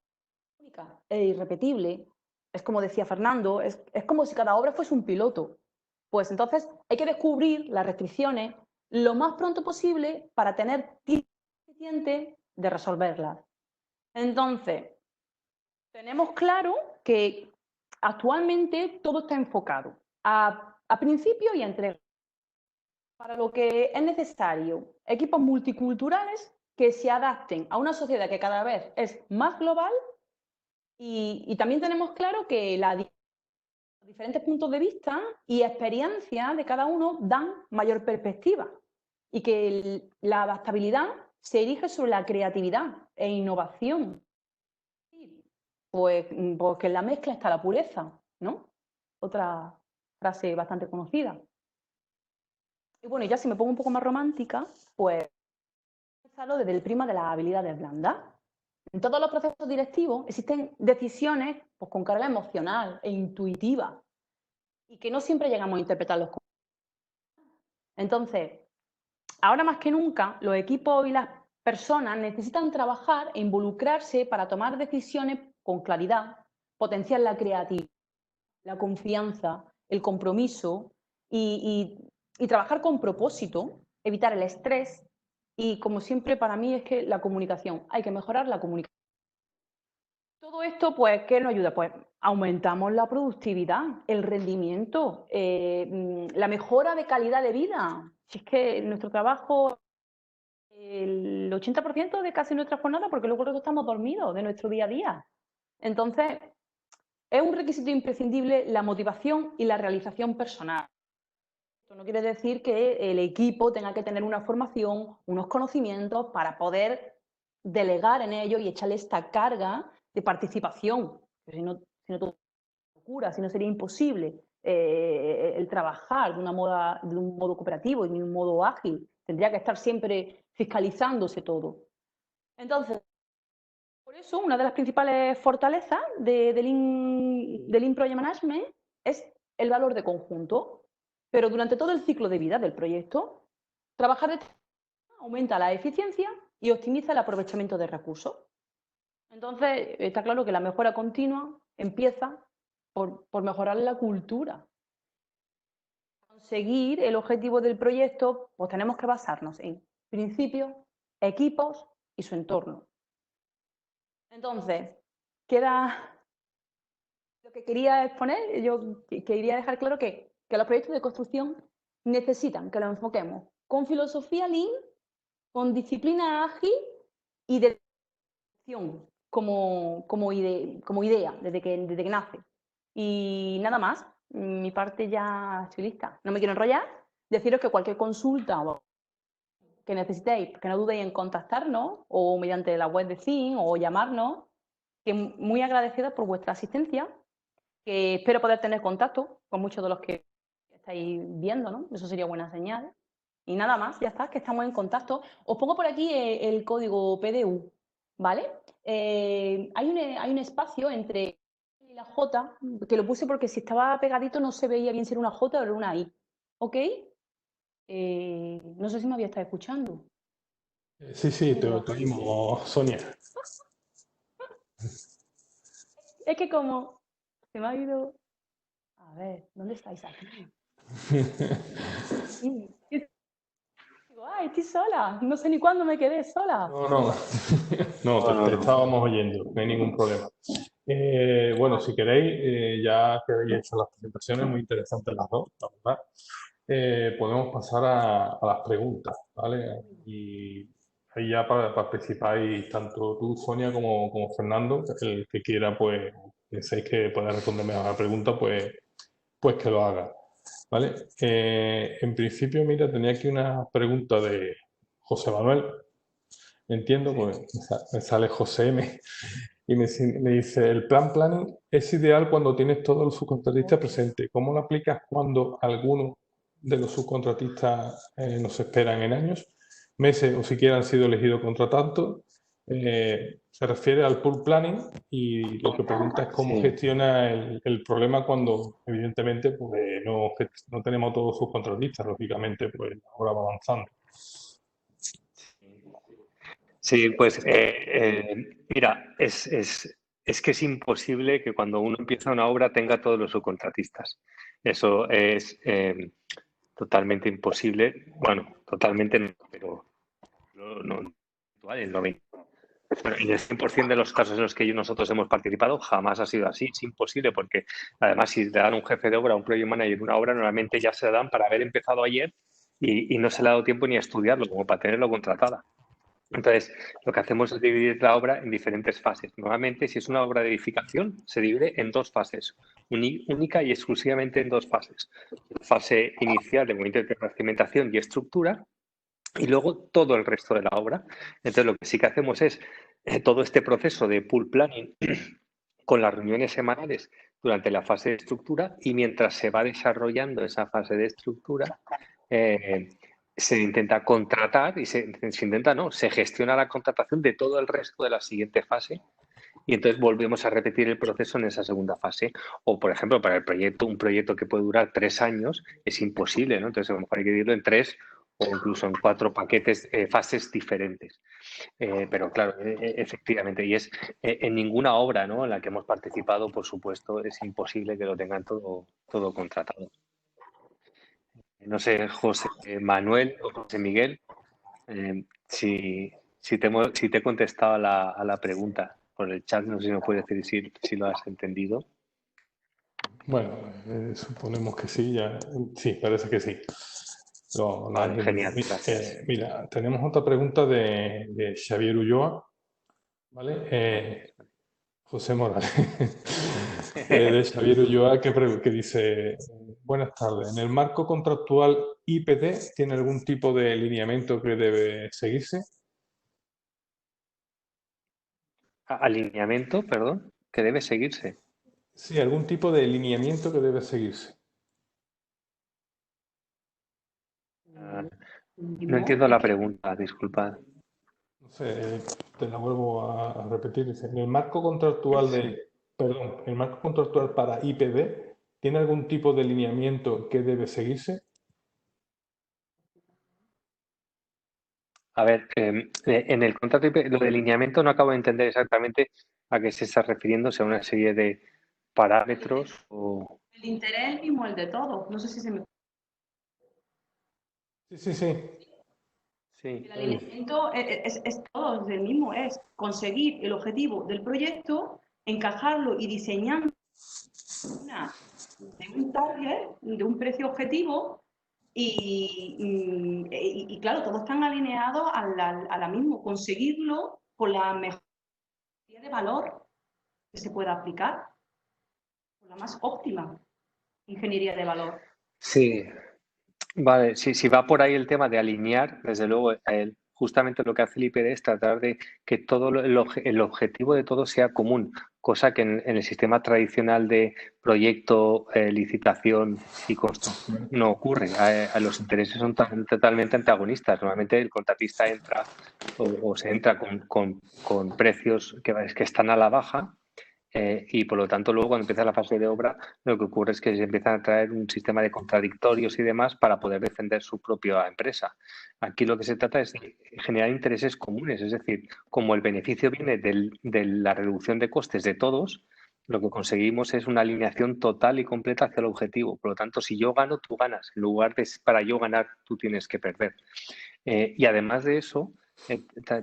única e irrepetible, es como decía Fernando, es como si cada obra fuese un piloto. Pues entonces hay que descubrir las restricciones lo más pronto posible para tener tiempo suficiente de resolverlas. Entonces, tenemos claro que actualmente todo está enfocado a principio y a entrega. Para lo que es necesario, equipos multiculturales que se adapten a una sociedad que cada vez es más global y también tenemos claro que los diferentes puntos de vista y experiencias de cada uno dan mayor perspectiva y que la adaptabilidad se erige sobre la creatividad e innovación. Pues que en la mezcla está la pureza, ¿no? Otra frase bastante conocida. Y bueno, ya si me pongo un poco más romántica, pues empezarlo desde el prisma de las habilidades blandas. En todos los procesos directivos existen decisiones pues, con carga emocional e intuitiva y que no siempre llegamos a interpretarlos como. Entonces, ahora más que nunca, los equipos y las personas necesitan trabajar e involucrarse para tomar decisiones con claridad, potenciar la creatividad, la confianza, el compromiso y trabajar con propósito, evitar el estrés y, como siempre, para mí es que la comunicación, hay que mejorar la comunicación. Todo esto, pues, ¿qué nos ayuda? Pues aumentamos la productividad, el rendimiento, la mejora de calidad de vida. Si es que nuestro trabajo, el 80% de casi nuestra jornada, porque luego estamos dormidos de nuestro día a día. Entonces, es un requisito imprescindible la motivación y la realización personal. Esto no quiere decir que el equipo tenga que tener una formación, unos conocimientos para poder delegar en ello y echarle esta carga de participación. Si no todo locura, si no sería imposible el trabajar de un modo cooperativo y de un modo ágil. Tendría que estar siempre fiscalizándose todo. Entonces, por eso, una de las principales fortalezas del Lean Project Management es el valor de conjunto. Pero durante todo el ciclo de vida del proyecto, trabajar de esta forma aumenta la eficiencia y optimiza el aprovechamiento de recursos. Entonces, está claro que la mejora continua empieza por mejorar la cultura. Para conseguir el objetivo del proyecto, pues tenemos que basarnos en principios, equipos y su entorno. Entonces, queda lo que quería exponer, yo quería dejar claro que los proyectos de construcción necesitan que lo enfoquemos con filosofía Lean, con disciplina ágil y de como idea desde que nace. Y nada más, mi parte ya estoy lista. No me quiero enrollar, deciros que cualquier consulta que necesitéis, que no dudéis en contactarnos o mediante la web de CIN o llamarnos, que muy agradecida por vuestra asistencia, que espero poder tener contacto con muchos de los que estáis viendo, ¿no? Eso sería buena señal. Y nada más, ya está, que estamos en contacto. Os pongo por aquí el código PDU, ¿vale? Hay un espacio entre y la J, que lo puse porque si estaba pegadito no se veía bien si era una J o era una I, ¿ok? No sé si me había estado escuchando. Sí, te oímos, Sonia. Es que como se me ha ido... A ver, ¿dónde estáis aquí? Sí. Digo, ay, estoy sola. No sé ni cuándo me quedé sola. No, te estábamos oyendo, no hay ningún problema. Bueno, si queréis, ya que habéis hecho las presentaciones, muy interesantes las dos, la verdad, podemos pasar a las preguntas, ¿vale? Y ahí ya participáis tanto tú, Sonia, como Fernando, el que quiera, pues, penséis que puede responderme a la pregunta, pues que lo haga, ¿vale? En principio, mira, tenía aquí una pregunta de José Manuel, entiendo, pues me sale José M. Y me dice, el planning es ideal cuando tienes todos los subcontratistas presentes. ¿Cómo lo aplicas cuando algunos de los subcontratistas nos esperan en años, meses o siquiera han sido elegidos contratantes? Se refiere al pool planning y lo que pregunta es cómo gestiona el problema cuando evidentemente pues, no tenemos todos sus contratistas, lógicamente pues ahora va avanzando. Sí, pues mira, es que es imposible que cuando uno empieza una obra tenga todos los subcontratistas. Eso es totalmente imposible. Bueno, totalmente no, pero no, el 90. Bueno, en el 100% de los casos en los que nosotros hemos participado jamás ha sido así. Es imposible porque además si le dan un jefe de obra, un project manager, una obra, normalmente ya se la dan para haber empezado ayer y no se le ha dado tiempo ni a estudiarlo como para tenerlo contratada. Entonces, lo que hacemos es dividir la obra en diferentes fases. Normalmente, si es una obra de edificación, se divide en dos fases, única y exclusivamente en dos fases. La fase inicial de movimiento de cimentación y estructura, y luego todo el resto de la obra. Entonces, lo que sí que hacemos es todo este proceso de pool planning con las reuniones semanales durante la fase de estructura y mientras se va desarrollando esa fase de estructura, se intenta contratar y se gestiona la contratación de todo el resto de la siguiente fase y entonces volvemos a repetir el proceso en esa segunda fase. O, por ejemplo, para el proyecto, un proyecto que puede durar 3 años es imposible, ¿no? Entonces, a lo mejor hay que dividirlo en 3 o incluso en 4 paquetes, fases diferentes. Pero claro, efectivamente, y es en ninguna obra, ¿no?, en la que hemos participado, por supuesto, es imposible que lo tengan todo contratado. No sé, José Manuel o José Miguel, si te he contestado a la pregunta por el chat, no sé si me puedes decir si lo has entendido. Bueno, suponemos que sí, sí, parece que sí. Vale, genial, gracias. Mira, tenemos otra pregunta de Xavier Ulloa, ¿vale? José Morales, de Xavier Ulloa, que dice, buenas tardes. ¿En el marco contractual IPD tiene algún tipo de lineamiento que debe seguirse? Alineamiento, perdón, que debe seguirse. Sí, algún tipo de lineamiento que debe seguirse. No entiendo la pregunta, disculpad. No sé, te la vuelvo a repetir. Dice, en el marco contractual perdón, el marco contractual para IPD, ¿tiene algún tipo de lineamiento que debe seguirse? A ver, en el contrato, lo de lineamiento no acabo de entender exactamente a qué se está refiriendo, sea una serie de parámetros o... El interés es el mismo, el de todos. No sé si se me... Sí, sí, sí. Sí. El alineamiento es todo, es el mismo, es conseguir el objetivo del proyecto, encajarlo y diseñando de un target, de un precio objetivo y claro, todos están alineados a la misma, conseguirlo con la mejor de valor que se pueda aplicar, con la más óptima ingeniería de valor. Sí, vale, si va por ahí el tema de alinear, desde luego, justamente lo que hace el IPD es tratar de que todo el objetivo de todo sea común, cosa que en el sistema tradicional de proyecto, licitación y construcción no ocurre. A los intereses son totalmente antagonistas. Normalmente el contratista entra o se entra con precios que están a la baja. Y por lo tanto, luego cuando empieza la fase de obra, lo que ocurre es que se empiezan a traer un sistema de contradictorios y demás para poder defender su propia empresa. Aquí lo que se trata es de generar intereses comunes, es decir, como el beneficio viene de la reducción de costes de todos, lo que conseguimos es una alineación total y completa hacia el objetivo. Por lo tanto, si yo gano, tú ganas. En lugar de para yo ganar, tú tienes que perder. Y además de eso,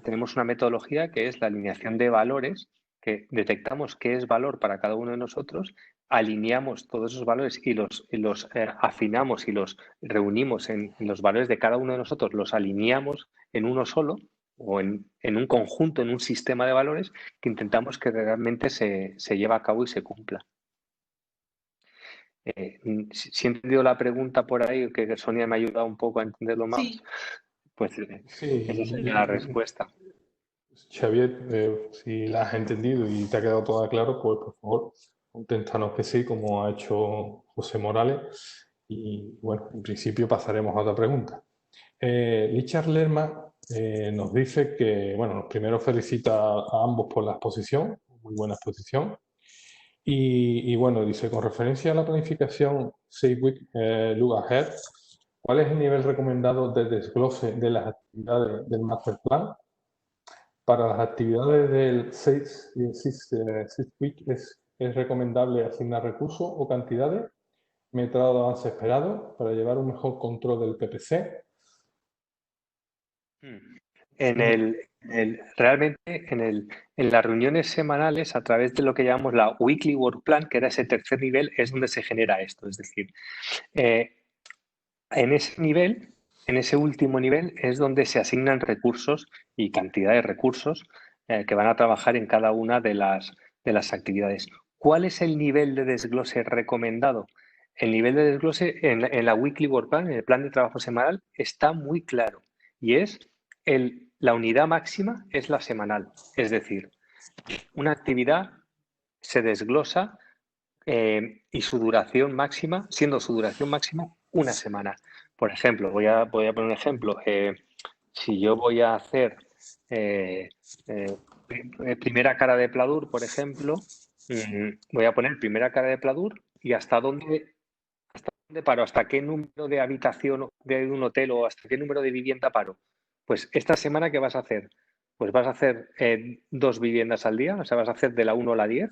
tenemos una metodología que es la alineación de valores, que detectamos qué es valor para cada uno de nosotros, alineamos todos esos valores y los afinamos y los reunimos en los valores de cada uno de nosotros, los alineamos en uno solo o en un conjunto, en un sistema de valores que intentamos que realmente se lleve a cabo y se cumpla. Si he entendido la pregunta por ahí, que Sonia me ha ayudado un poco a entenderlo más, Sí. pues Sí, esa sería la respuesta. Xavier, si la has entendido y te ha quedado todo claro, pues por favor, contéstanos que sí, como ha hecho José Morales. Y bueno, en principio pasaremos a otra pregunta. Richard Lerma nos dice que, bueno, primero felicita a ambos por la exposición, muy buena exposición. Y bueno, dice, con referencia a la planificación 6 Week Look Ahead, ¿cuál es el nivel recomendado de desglose de las actividades del Master Plan? Para las actividades del 6 Week es recomendable asignar recursos o cantidades, método de avance esperado para llevar un mejor control del PPC. Realmente en las reuniones semanales, a través de lo que llamamos la Weekly Work Plan, que era ese tercer nivel, es donde se genera esto. Es decir, en ese nivel, en ese último nivel, es donde se asignan recursos y cantidad de recursos que van a trabajar en cada una de las actividades. ¿Cuál es el nivel de desglose recomendado? El nivel de desglose en la Weekly Work Plan, en el plan de trabajo semanal, está muy claro y es la unidad máxima es la semanal. Es decir, una actividad se desglosa y su duración máxima, siendo su duración máxima una semana. Por ejemplo, voy a poner un ejemplo. Si yo voy a hacer primera cara de pladur, por ejemplo, voy a poner primera cara de pladur y hasta dónde paro, hasta qué número de habitación de un hotel o hasta qué número de vivienda paro. Pues esta semana, ¿qué vas a hacer? Pues vas a hacer 2 viviendas al día, o sea, vas a hacer de la 1 a la 10.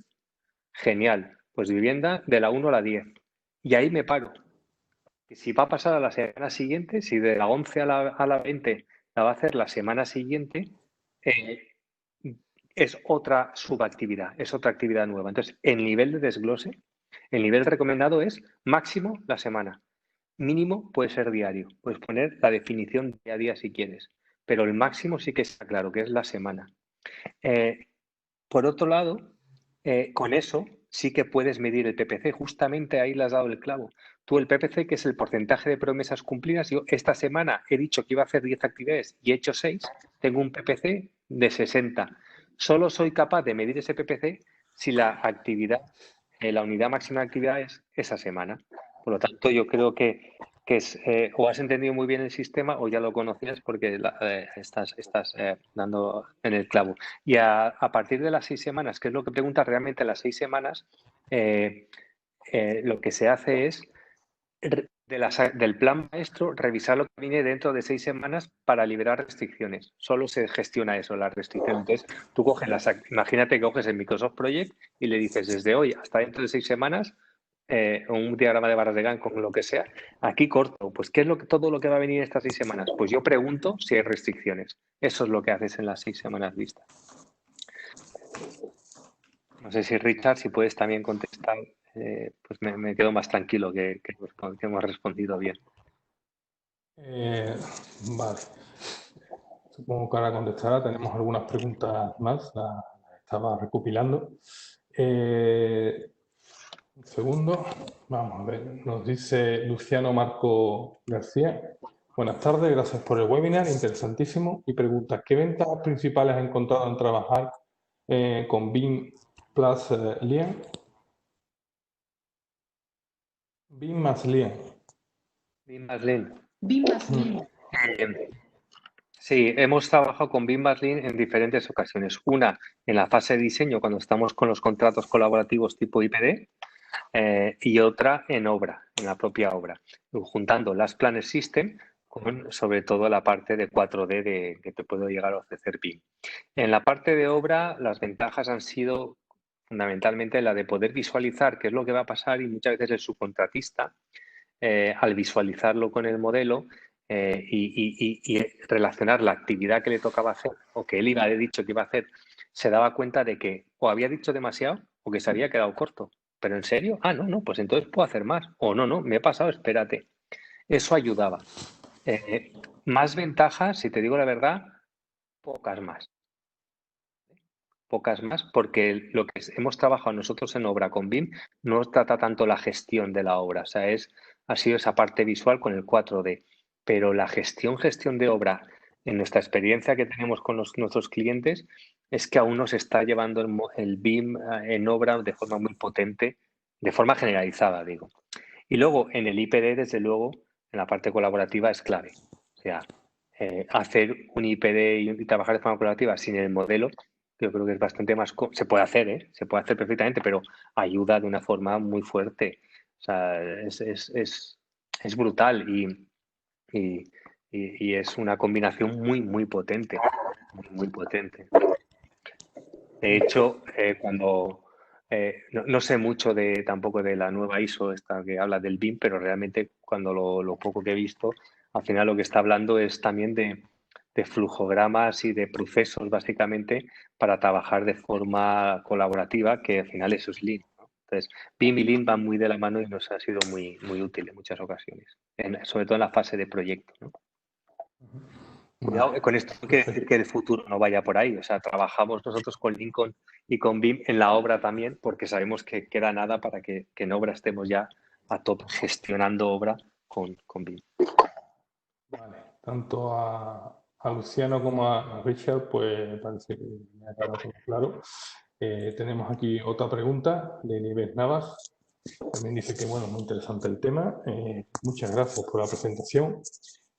Genial, pues vivienda de la 1 a la 10. Y ahí me paro. Y si va a pasar a la semana siguiente, si de la 11 a la 20 la va a hacer la semana siguiente, es otra subactividad, es otra actividad nueva. Entonces, el nivel de desglose, el nivel recomendado es máximo la semana. Mínimo puede ser diario. Puedes poner la definición día a día si quieres. Pero el máximo sí que está claro, que es la semana. Por otro lado, con eso sí que puedes medir el PPC. Justamente ahí le has dado el clavo. Tú el PPC, que es el porcentaje de promesas cumplidas, yo esta semana he dicho que iba a hacer 10 actividades y he hecho 6, tengo un PPC de 60. Solo soy capaz de medir ese PPC si la actividad, la unidad máxima de actividad es esa semana. Por lo tanto, yo creo que es, o has entendido muy bien el sistema o ya lo conocías porque estás dando en el clavo. Y a partir de las 6 semanas, que es lo que preguntas, realmente en las 6 semanas lo que se hace es del plan maestro revisar lo que viene dentro de 6 semanas para liberar restricciones. Solo se gestiona eso, las restricciones. Entonces, tú coges imagínate que coges el Microsoft Project y le dices desde hoy hasta dentro de 6 semanas un diagrama de barras de Gantt con lo que sea, aquí corto, pues ¿qué es todo lo que va a venir estas 6 semanas? Pues yo pregunto si hay restricciones. Eso es lo que haces en las 6 semanas vistas. No sé si Richard, si puedes también contestar, pues me quedo más tranquilo que hemos respondido bien. Vale. Supongo que ahora contestará. Tenemos algunas preguntas más, las estaba recopilando. Un segundo, vamos a ver. Nos dice Luciano Marco García. Buenas tardes, gracias por el webinar, interesantísimo. Y pregunta, ¿qué ventajas principales ha encontrado en trabajar con BIM plus LIAN? BIM más LIAN. BIM más Lean. BIM más Lean. Sí, hemos trabajado con BIM más Lean en diferentes ocasiones. Una, en la fase de diseño, cuando estamos con los contratos colaborativos tipo IPD, y otra en obra, en la propia obra, juntando las Planner System con sobre todo la parte de 4D que te puedo llegar a ofrecer BIM. En la parte de obra, las ventajas han sido fundamentalmente la de poder visualizar qué es lo que va a pasar y muchas veces el subcontratista, al visualizarlo con el modelo y relacionar la actividad que le tocaba hacer o que él iba a haber dicho que iba a hacer, se daba cuenta de que o había dicho demasiado o que se había quedado corto. ¿Pero en serio? Ah, no, pues entonces puedo hacer más. O no, me he pasado, espérate. Eso ayudaba. Más ventajas, si te digo la verdad, pocas más. Pocas más, porque lo que hemos trabajado nosotros en obra con BIM no trata tanto la gestión de la obra, o sea, ha sido esa parte visual con el 4D, pero la gestión de obra, en nuestra experiencia que tenemos con nuestros clientes, es que aún nos está llevando el BIM en obra de forma muy potente, de forma generalizada, digo. Y luego, en el IPD, desde luego, en la parte colaborativa es clave. O sea, hacer un IPD y trabajar de forma colaborativa sin el modelo, yo creo que es bastante más... Se puede hacer, se puede hacer perfectamente, pero ayuda de una forma muy fuerte. O sea, es brutal y es una combinación muy potente. Muy potente. De hecho, cuando... no sé mucho tampoco de la nueva ISO esta que habla del BIM, pero realmente cuando lo poco que he visto, al final lo que está hablando es también de flujogramas y de procesos básicamente para trabajar de forma colaborativa, que al final eso es Lean, ¿no? Entonces, BIM y Lean van muy de la mano y nos ha sido muy útil en muchas ocasiones, sobre todo en la fase de proyecto, ¿no? Cuidado, con esto no quiere decir que el futuro no vaya por ahí. O sea, trabajamos nosotros con Lincoln y con BIM en la obra también, porque sabemos que queda nada para que en obra estemos ya a tope gestionando obra con BIM. Vale, tanto a Luciano como a Richard, pues parece que me ha quedado todo claro. Tenemos aquí otra pregunta de Nieves Navas. También dice que, bueno, muy interesante el tema. Muchas gracias por la presentación.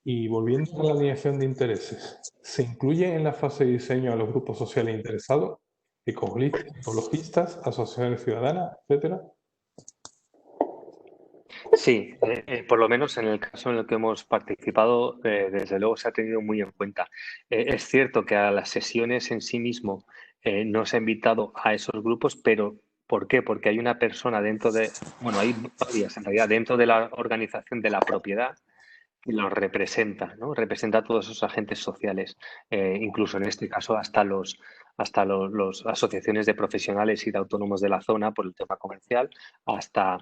Y volviendo a la alineación de intereses, ¿se incluye en la fase de diseño a los grupos sociales interesados, ecologistas, asociaciones ciudadanas, etcétera? Sí, por lo menos en el caso en el que hemos participado, desde luego se ha tenido muy en cuenta. Es cierto que a las sesiones en sí mismo no se ha invitado a esos grupos, pero ¿por qué? Porque hay una persona dentro de, bueno, hay varias en realidad, dentro de la organización de la propiedad y los representa, ¿no? Representa a todos esos agentes sociales, incluso en este caso hasta los asociaciones de profesionales y de autónomos de la zona por el tema comercial, hasta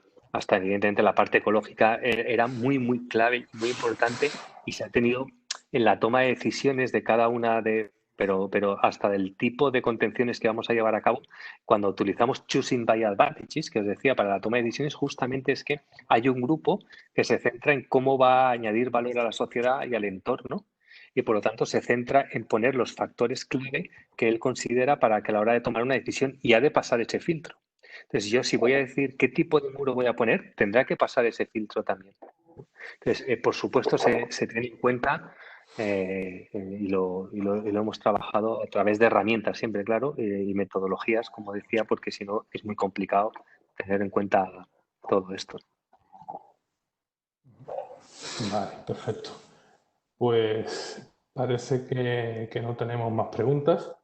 evidentemente la parte ecológica era muy clave, muy importante y se ha tenido en la toma de decisiones de cada una de pero hasta del tipo de contenciones que vamos a llevar a cabo cuando utilizamos Choosing by Advantages, que os decía, para la toma de decisiones, justamente es que hay un grupo que se centra en cómo va a añadir valor a la sociedad y al entorno, y por lo tanto se centra en poner los factores clave que él considera para que a la hora de tomar una decisión y ha de pasar ese filtro. Entonces, yo si voy a decir qué tipo de muro voy a poner, tendrá que pasar ese filtro también. Entonces, por supuesto, se tiene en cuenta y lo hemos trabajado a través de herramientas siempre, claro, y metodologías, como decía, porque si no es muy complicado tener en cuenta todo esto. Vale, perfecto. Pues parece que no tenemos más preguntas.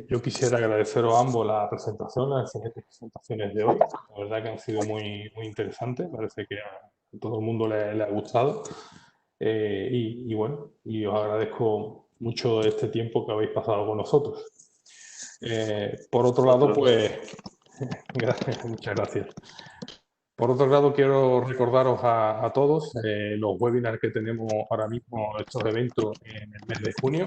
Yo quisiera agradeceros a ambos la presentación, las excelentes presentaciones de hoy. La verdad que han sido muy interesantes. Parece que a todo el mundo le ha gustado. Y bueno, y os agradezco mucho este tiempo que habéis pasado con nosotros. Por otro lado, pues, muchas gracias. Por otro lado, quiero recordaros a todos los webinars que tenemos ahora mismo, estos eventos en el mes de junio.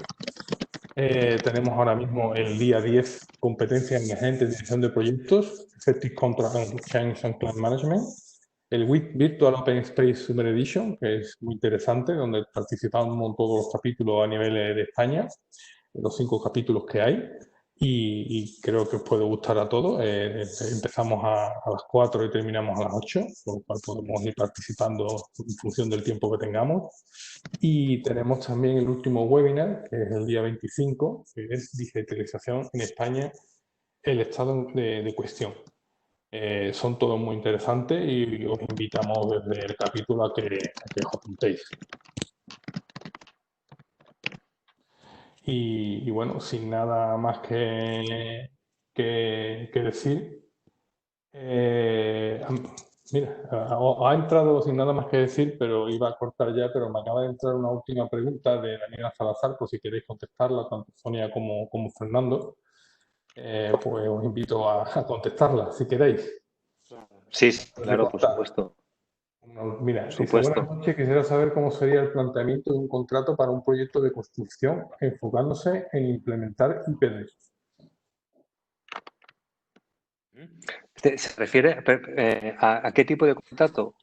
Tenemos ahora mismo el día 10, competencias emergentes, dirección de proyectos, Effective Contract and Change and Plan Management. El Virtual Open Space Summer Edition, que es muy interesante, donde participamos todos los capítulos a nivel de España, los 5 capítulos que hay. Y creo que os puede gustar a todos. Empezamos a las 4 y terminamos a las 8, por lo cual podemos ir participando en función del tiempo que tengamos. Y tenemos también el último webinar, que es el día 25, que es digitalización en España, el estado de cuestión. Son todos muy interesantes y os invitamos desde el capítulo a que os apuntéis. Y bueno, sin nada más que decir, mira, ha entrado sin nada más que decir, pero iba a cortar ya, pero me acaba de entrar una última pregunta de Daniela Salazar, por si queréis contestarla, tanto Sonia como Fernando, pues os invito a contestarla, si queréis. Sí, claro, por supuesto. Mira, Por dice, buenas supuesto. noches, quisiera saber cómo sería el planteamiento de un contrato para un proyecto de construcción enfocándose en implementar IPD. ¿Se refiere a qué tipo de contrato?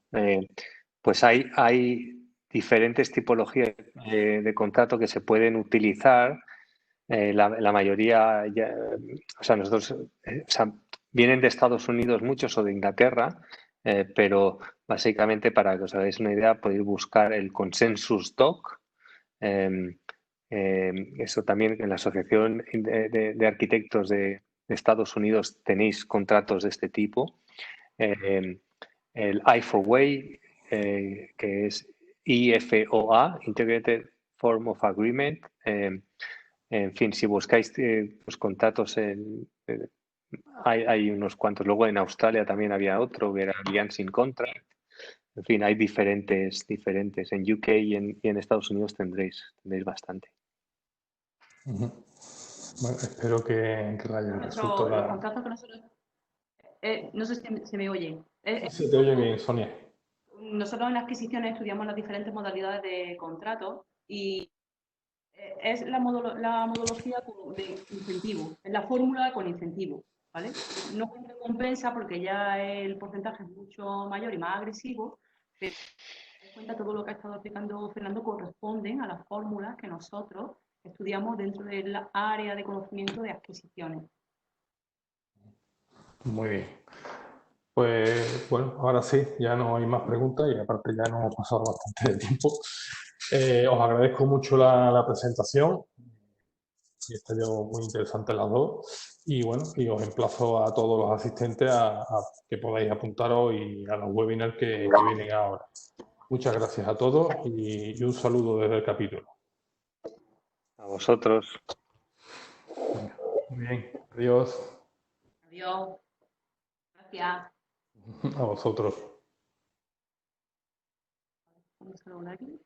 Pues hay diferentes tipologías de contrato que se pueden utilizar. La mayoría, o sea, nosotros, o sea, vienen de Estados Unidos muchos o de Inglaterra, pero básicamente para que os hagáis una idea podéis buscar el Consensus Doc. Eso también en la Asociación de Arquitectos de Estados Unidos tenéis contratos de este tipo. El I4Way, que es IFOA, Integrated Form of Agreement. En fin, si buscáis pues, contratos, hay unos cuantos. Luego en Australia también había otro, que era Alliance in Contract. En fin, hay diferentes. En UK y en Estados Unidos tendréis bastante. Bueno, espero que la haya resuelto Los contratos que nosotros... no sé si se me oye. Se te oye bien, Sonia. Nosotros en adquisiciones estudiamos las diferentes modalidades de contratos y es la modología de incentivo, es la fórmula con incentivo, ¿vale? No con recompensa porque ya el porcentaje es mucho mayor y más agresivo, pero en cuenta todo lo que ha estado explicando Fernando corresponden a las fórmulas que nosotros estudiamos dentro del área de conocimiento de adquisiciones. Muy bien. Pues bueno, ahora sí, ya no hay más preguntas y aparte ya nos hemos pasado bastante de tiempo. Os agradezco mucho la presentación y está yo muy interesante las dos. Y bueno, y os emplazo a todos los asistentes a que podáis apuntaros y a los webinars que vienen ahora. Muchas gracias a todos y un saludo desde el capítulo. A vosotros. Muy bien, adiós. Adiós. Gracias. A vosotros. Vamos a hablar aquí.